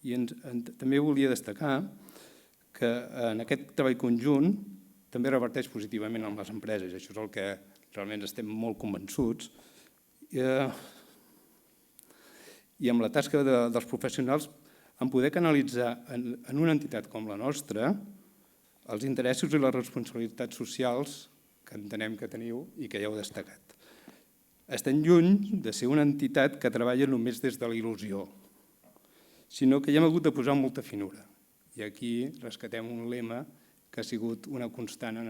Speaker 6: I també volia destacar que en aquest treball conjunt també reverteix positivament en les empreses, això és el que realment estem molt convençuts, i amb la tasca dels professionals en poder canalitzar en una entitat com la nostra els interessos i les responsabilitats socials que entenem que teniu i que ja heu destacat. Estem lluny de ser una entitat que treballa només des de la il·lusió, sinó que hi hem hagut de posar molta finura. I aquí rescatem un lema que ha sigut una constant en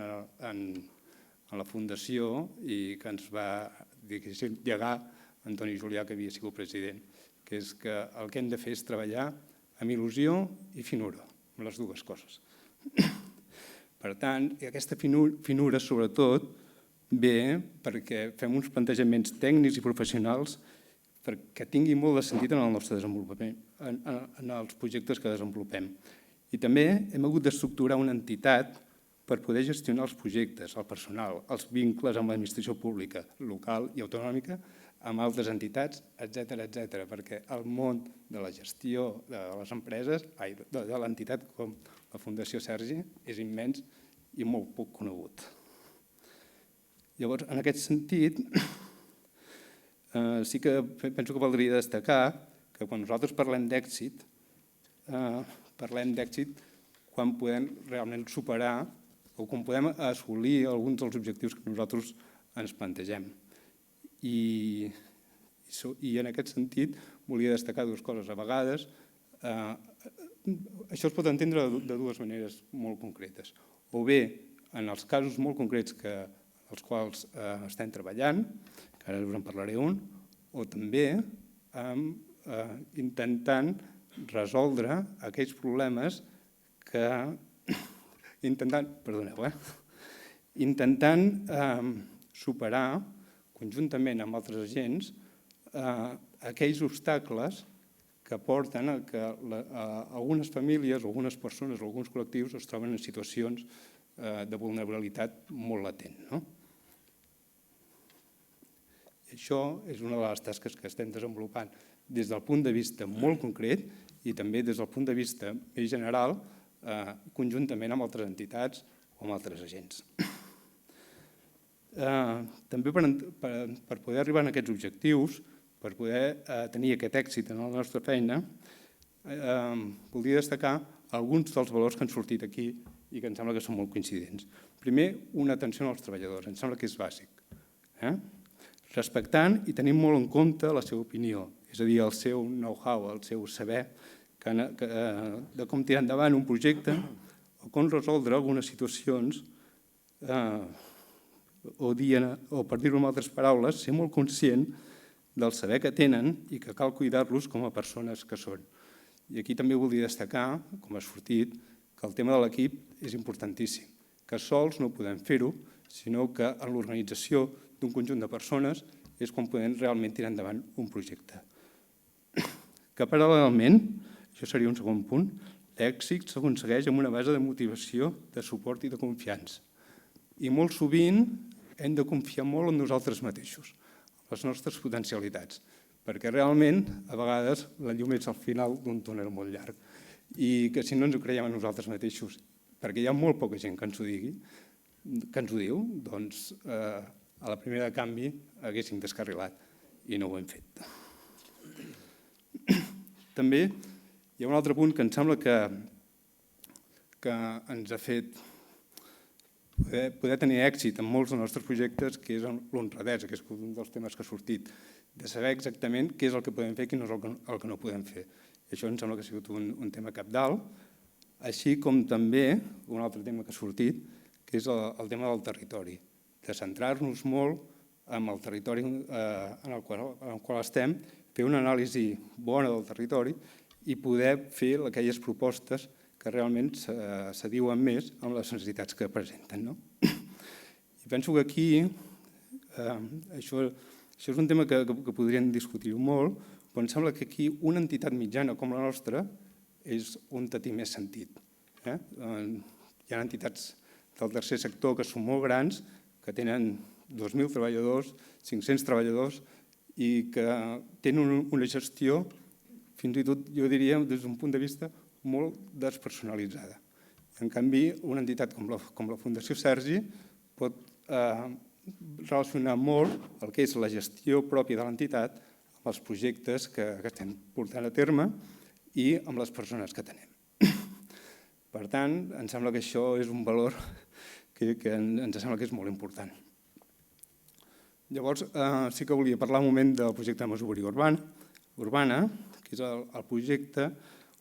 Speaker 6: la Fundació i que ens va llegar Antoni Julià, que havia sigut president, que és que el que hem de fer és treballar amb il·lusió i finura, amb les dues coses. Per tant, aquesta finura, sobretot, ve perquè fem uns plantejaments tècnics i professionals perquè tingui molt de sentit en el nostre desenvolupament, en els projectes que desenvolupem. I també hem hagut d'estructurar una entitat per poder gestionar els projectes, el personal, els vincles amb l'administració pública, local i autonòmica, amb altres entitats, etc., perquè el món de la gestió de les empreses, de l'entitat com la Fundació Sergi, és immens i molt poc conegut. Llavors, en aquest sentit, sí que penso que valdria destacar que quan nosaltres parlem d'èxit quan podem realment superar o quan podem assolir alguns dels objectius que nosaltres ens plantegem. I en aquest sentit volia destacar dues coses. A vegades això es pot entendre de dues maneres molt concretes. O bé en els casos molt concrets els quals estem treballant, que ara us en parlaré un, o també intentant resoldre aquells problemes intentant superar conjuntament amb altres agents aquells obstacles que porten a que algunes famílies, algunes persones, alguns col·lectius es troben en situacions de vulnerabilitat molt latent. Això és una de les tasques que estem desenvolupant des del punt de vista molt concret i també des del punt de vista més general, conjuntament amb altres entitats o amb altres agents. També per poder arribar a aquests objectius, per poder tenir aquest èxit en la nostra feina, voldria destacar alguns dels valors que han sortit aquí i que em sembla que són molt coincidents. Primer, una atenció als treballadors, em sembla que és bàsic. Respectant i tenint molt en compte la seva opinió, és a dir, el seu know-how, el seu saber de com tirar endavant un projecte o com resoldre algunes situacions o, per dir-ho amb altres paraules, ser molt conscient del saber que tenen i que cal cuidar-los com a persones que són. I aquí també voldria destacar, com ha sortit, que el tema de l'equip és importantíssim, que sols no podem fer-ho, sinó que en l'organització d'un conjunt de persones és quan podem realment tirar endavant un projecte. Que paral·lelament, això seria un segon punt, l'èxit s'aconsegueix amb una base de motivació, de suport i de confiança. I molt sovint hem de confiar molt en nosaltres mateixos, en les nostres potencialitats, perquè realment, a vegades, la llum és al final d'un túnel molt llarg i que si no ens ho creiem a nosaltres mateixos, perquè hi ha molt poca gent que ens ho digui, que ens ho diu, doncs a la primera de canvi haguéssim descarrilat i no ho hem fet. També hi ha un altre punt que em sembla que ens ha fet poder tenir èxit en molts dels nostres projectes, que és l'honradesa, que és un dels temes que ha sortit, de saber exactament què és el que podem fer i què és el que no podem fer. I això em sembla que ha sigut un tema cabdal, així com també un altre tema que ha sortit, que és el tema del territori, de centrar-nos molt en el territori en el qual estem, fer una anàlisi bona del territori i poder fer aquelles propostes que realment s'adiuen més amb les necessitats que presenten. I penso que aquí, això és un tema que podríem discutir molt, però em sembla que aquí una entitat mitjana com la nostra és on té més sentit. Hi ha entitats del tercer sector que són molt grans, que tenen 2.000 treballadors, 500 treballadors i que tenen una gestió, fins i tot jo diria des d'un punt de vista molt despersonalitzada. En canvi, una entitat com la Fundació Sergi pot relacionar molt el que és la gestió pròpia de l'entitat amb els projectes que estem portant a terme i amb les persones que tenim. Per tant, em sembla que això és un valor que ens sembla que és molt important. Llavors, sí que volia parlar un moment del projecte de masoveria urbana, que és el projecte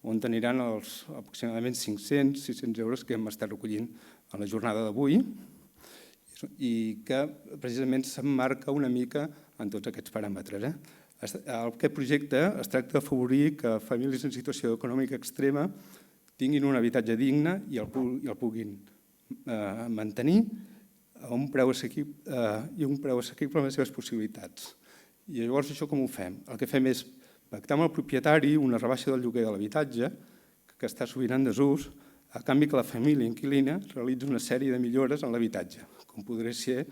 Speaker 6: on aniran els aproximadament 500-600 euros que hem estat recollint a la jornada d'avui i que precisament s'emmarca una mica en tots aquests paràmetres. Aquest projecte es tracta d'afavorir que famílies en situació econòmica extrema tinguin un habitatge digne i el puguin mantenir a un preu assequible amb les seves possibilitats. I llavors això com ho fem? El que fem és pactar amb el propietari una rebaixa del lloguer de l'habitatge que està sovint en desús, a canvi que la família inquilina realitzi una sèrie de millores en l'habitatge, com podria ser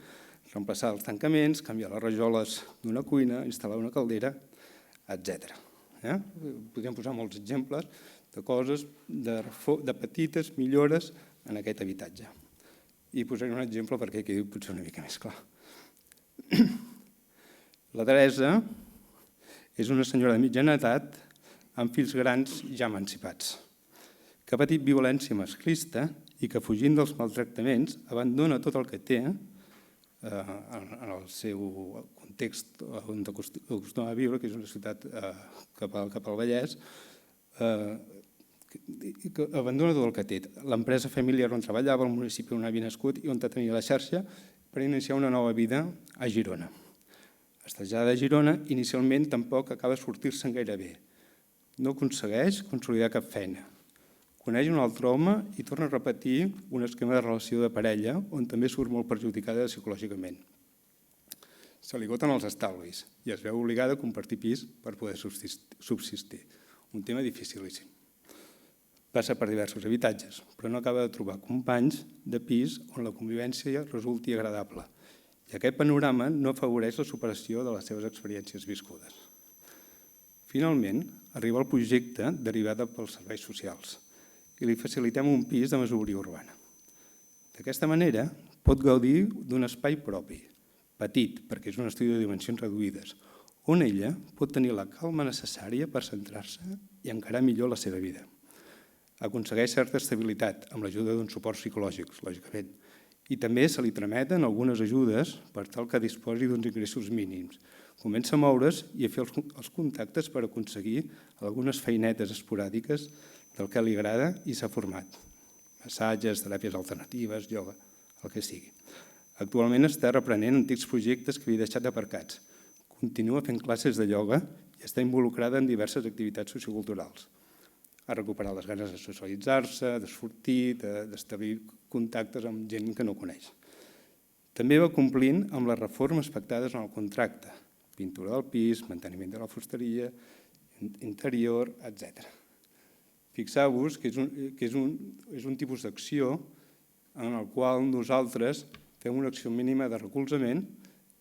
Speaker 6: reemplaçar els tancaments, canviar les rajoles d'una cuina, instal·lar una caldera, etc. Podríem posar molts exemples de coses, de petites millores en aquest habitatge. I posaré un exemple perquè quedi potser una mica més clar. La Teresa és una senyora de mitjana edat amb fills grans ja emancipats, que ha patit violència masclista i que, fugint dels maltractaments, abandona tot el que té en el seu context on acostuma a viure, que és una ciutat cap al Vallès, abandona tot el que té. L'empresa familiar on treballava, el municipi on havia nascut i on tenia la xarxa, per iniciar una nova vida a Girona. Es trasllada a Girona, inicialment tampoc acaba de sortir-se'n gaire bé. No aconsegueix consolidar cap feina. Coneix un altre home i torna a repetir un esquema de relació de parella on també surt molt perjudicada psicològicament. Se li goten els estalvis i es veu obligada a compartir pis per poder subsistir. Un tema dificilíssim. Passa per diversos habitatges, però no acaba de trobar companys de pis on la convivència resulti agradable. I aquest panorama no afavoreix la superació de les seves experiències viscudes. Finalment, arriba el projecte derivat pels serveis socials i li facilitem un pis de masoveria urbana. D'aquesta manera, pot gaudir d'un espai propi, petit, perquè és un estudi de dimensions reduïdes, on ella pot tenir la calma necessària per centrar-se i encarar millor la seva vida. Aconsegueix certa estabilitat amb l'ajuda d'un suport psicològic, lògicament, i també se li trameten algunes ajudes per tal que disposi d'uns ingressos mínims. Comença a moure's i a fer els contactes per aconseguir algunes feinetes esporàdiques del que li agrada i s'ha format. Massatges, teràpies alternatives, ioga, el que sigui. Actualment està reprenent antics projectes que havia deixat aparcats. Continua fent classes de ioga i està involucrada en diverses activitats socioculturals. Ha recuperat les ganes de socialitzar-se, de sortir, d'establir contactes amb gent que no coneix. També va complint amb les reformes pactades en el contracte, pintura del pis, manteniment de la fusteria, interior, etc. Fixeu-vos que és un tipus d'acció en el qual nosaltres fem una acció mínima de recolzament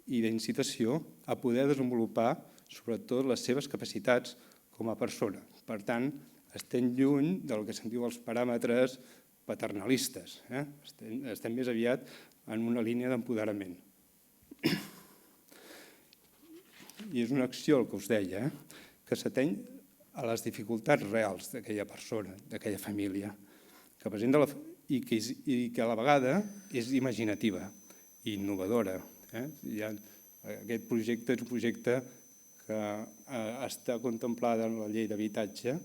Speaker 6: i d'incitació a poder desenvolupar sobretot les seves capacitats com a persona. Per tant, estem lluny del que se'n diu els paràmetres paternalistes. Estem més aviat en una línia d'empoderament. I és una acció, el que us deia, que s'ateny a les dificultats reals d'aquella persona, d'aquella família, que presenta i que a la vegada és imaginativa i innovadora. Aquest projecte és un projecte que està contemplat en la llei d'habitatge,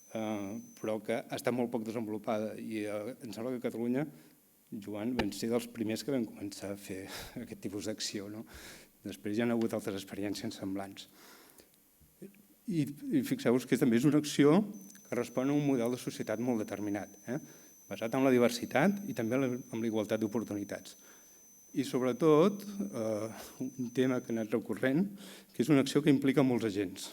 Speaker 6: però que està molt poc desenvolupada i em sembla que a Catalunya, Joan, vam ser dels primers que vam començar a fer aquest tipus d'acció. Després hi ha hagut altres experiències semblants. I fixeu-vos que també és una acció que respon a un model de societat molt determinat, basat en la diversitat i també en la igualtat d'oportunitats. I sobretot, un tema que ha anat recurrent, que és una acció que implica molts agents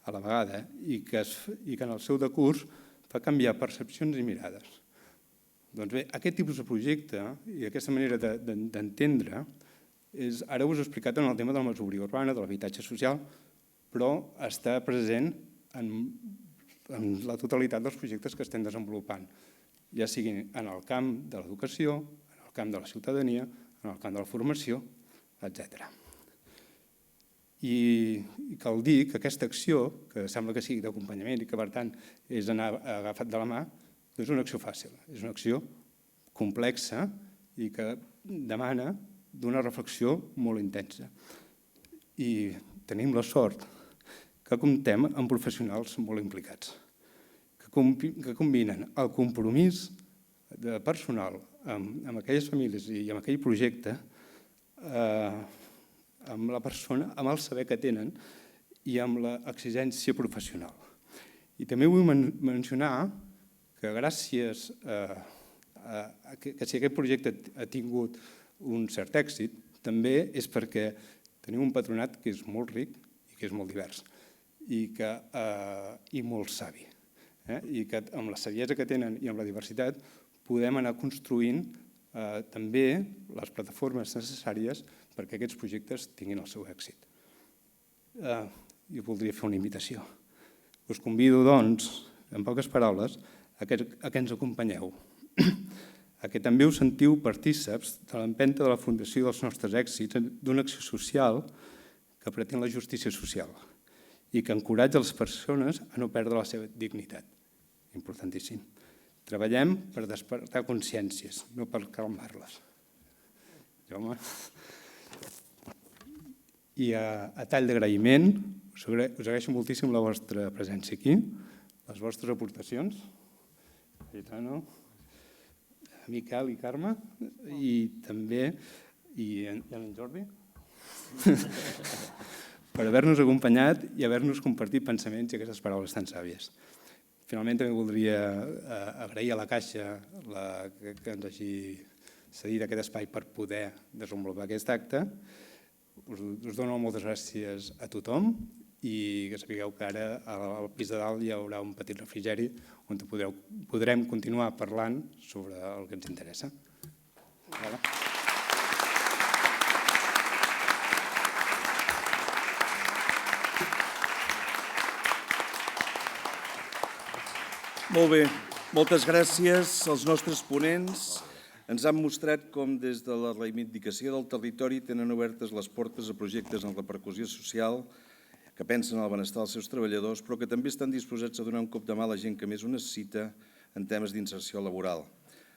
Speaker 6: a la vegada i que en el seu decurs fa canviar percepcions i mirades. Doncs bé, aquest tipus de projecte i aquesta manera d'entendre, ara us he explicat en el tema de la masoveria urbana, de l'habitatge social, però està present en la totalitat dels projectes que estem desenvolupant, ja siguin en el camp de l'educació, en el camp de la ciutadania, en el camp de la formació, etc. I cal dir que aquesta acció, que sembla que sigui d'acompanyament i que per tant és anar agafat de la mà, no és una acció fàcil, és una acció complexa i que demana d'una reflexió molt intensa. I tenim la sort que comptem amb professionals molt implicats, que que combinen el compromís personal amb aquelles famílies i amb aquell projecte, amb la persona, amb el saber que tenen i amb l'exigència professional. I també vull mencionar que gràcies que si aquest projecte ha tingut un cert èxit, també és perquè tenim un patronat que és molt ric i que és molt divers i molt savi. I que amb la saviesa que tenen i amb la diversitat podem anar construint també les plataformes necessàries perquè aquests projectes tinguin el seu èxit. Jo voldria fer una invitació. Us convido, doncs, en poques paraules, a que ens acompanyeu, a que també us sentiu partíceps de l'empenta de la Fundació dels nostres èxits d'una acció social que pretén la justícia social i que encoratja les persones a no perdre la seva dignitat. Importantíssim. Treballem per despertar consciències, no per calmar-les. Jaume? I a tall d'agraïment, us agraeixo moltíssim la vostra presència aquí, les vostres aportacions, Cayetano, Miquel i Carme, i també en Jordi, per haver-nos acompanyat i haver-nos compartit pensaments i aquestes paraules tan sàvies. Finalment també voldria agrair a la Caixa que ens hagi cedit aquest espai per poder desenvolupar aquest acte. Us dono moltes gràcies a tothom i que sapigueu que ara al pis de dalt hi haurà un petit refrigeri on podrem continuar parlant sobre el que ens interessa.
Speaker 1: Molt bé, moltes gràcies als nostres ponents. Ens han mostrat com des de la reivindicació del territori tenen obertes les portes a projectes amb repercussió social que pensen en el benestar dels seus treballadors, però que també estan disposats a donar un cop de mà a la gent que més ho necessita en temes d'inserció laboral.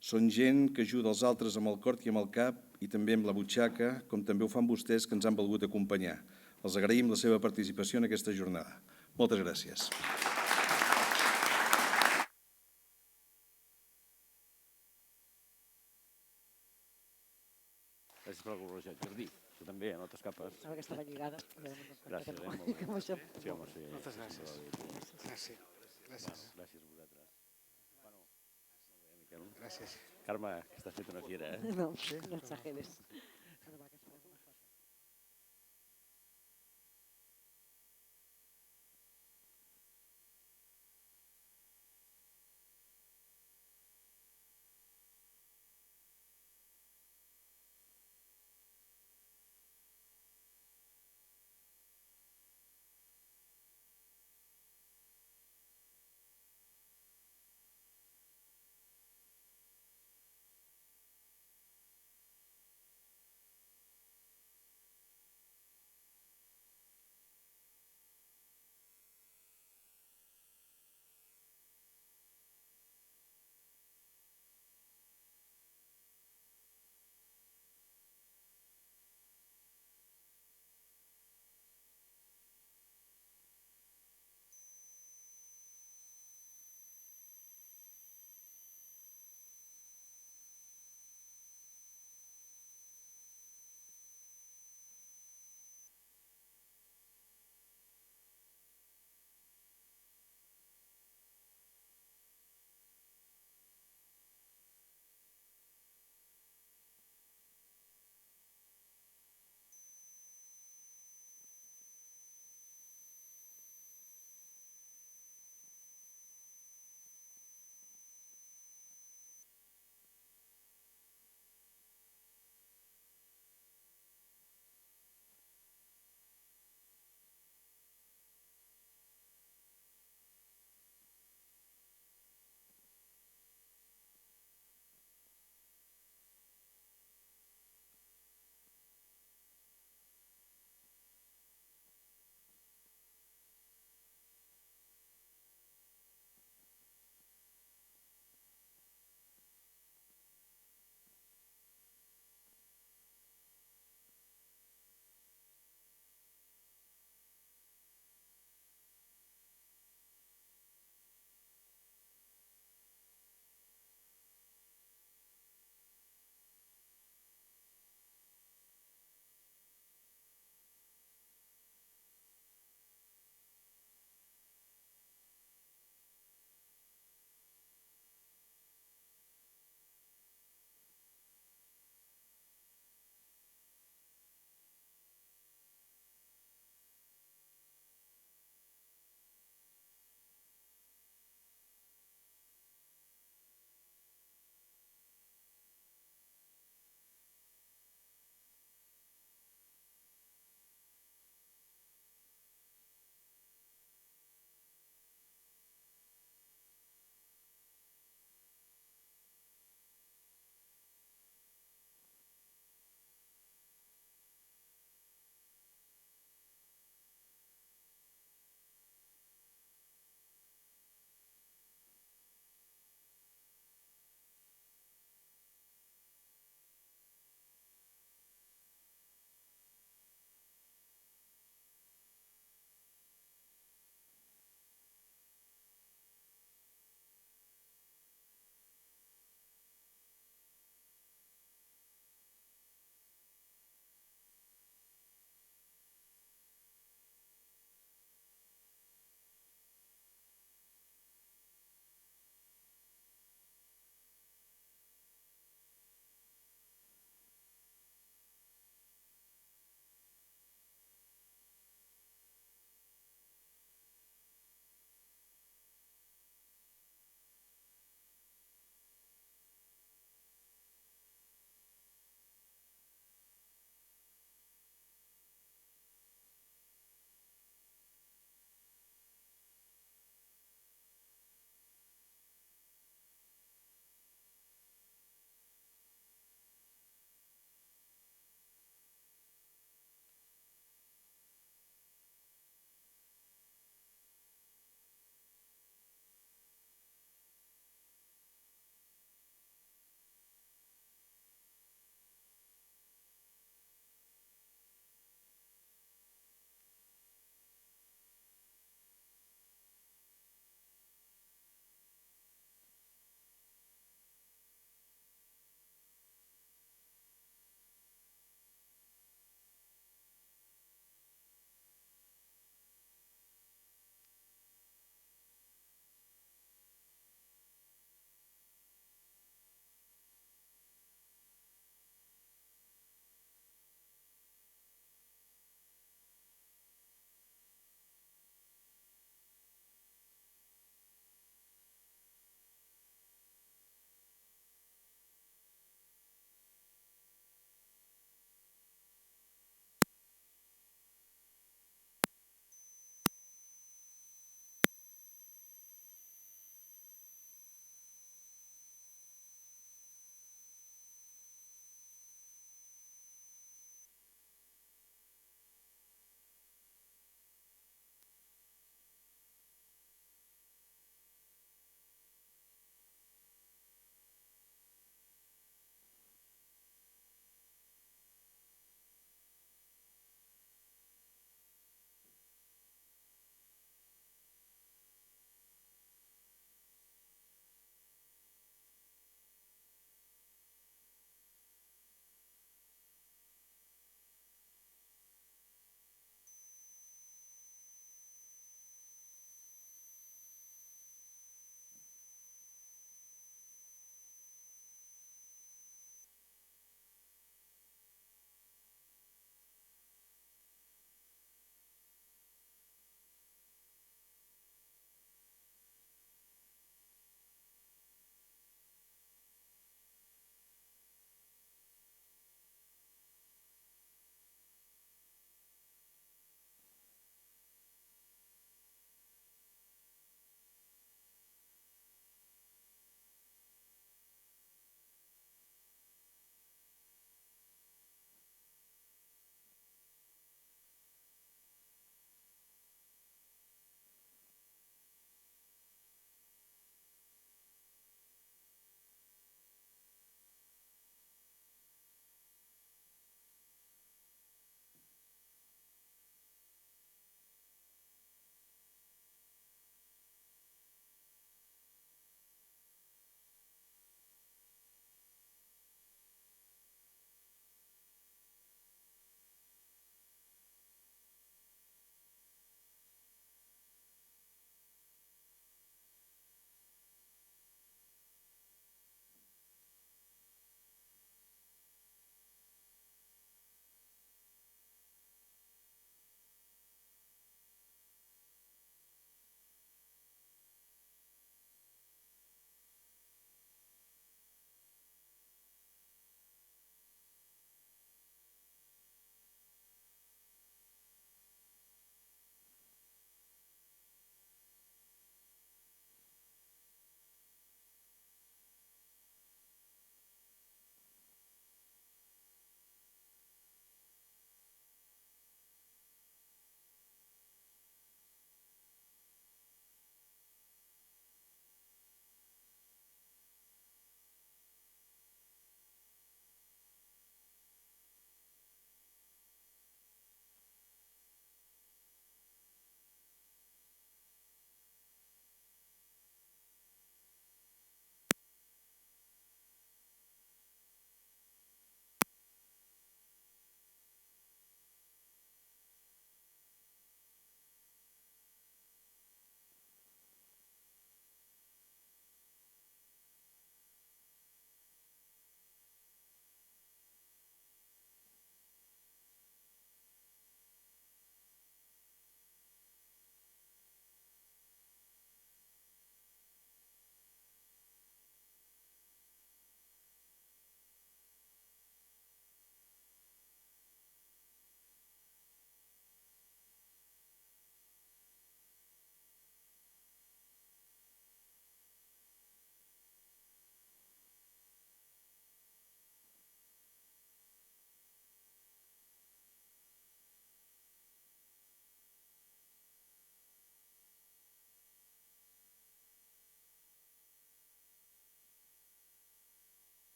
Speaker 1: Són gent que ajuda els altres amb el cor i amb el cap i també amb la butxaca, com també ho fan vostès que ens han volgut acompanyar. Els agraïm la seva participació en aquesta jornada. Moltes gràcies.
Speaker 2: Gràcies per la col·laboració. Jordi, tu també, no t'escapes.
Speaker 3: Ara que estava lligada.
Speaker 2: Gràcies, molt bé. Sí, home, sí.
Speaker 4: Moltes gràcies. Gràcies.
Speaker 2: Gràcies a vosaltres.
Speaker 4: Gràcies.
Speaker 2: Carme, que estàs fet una fiera, eh?
Speaker 3: No, no exageres.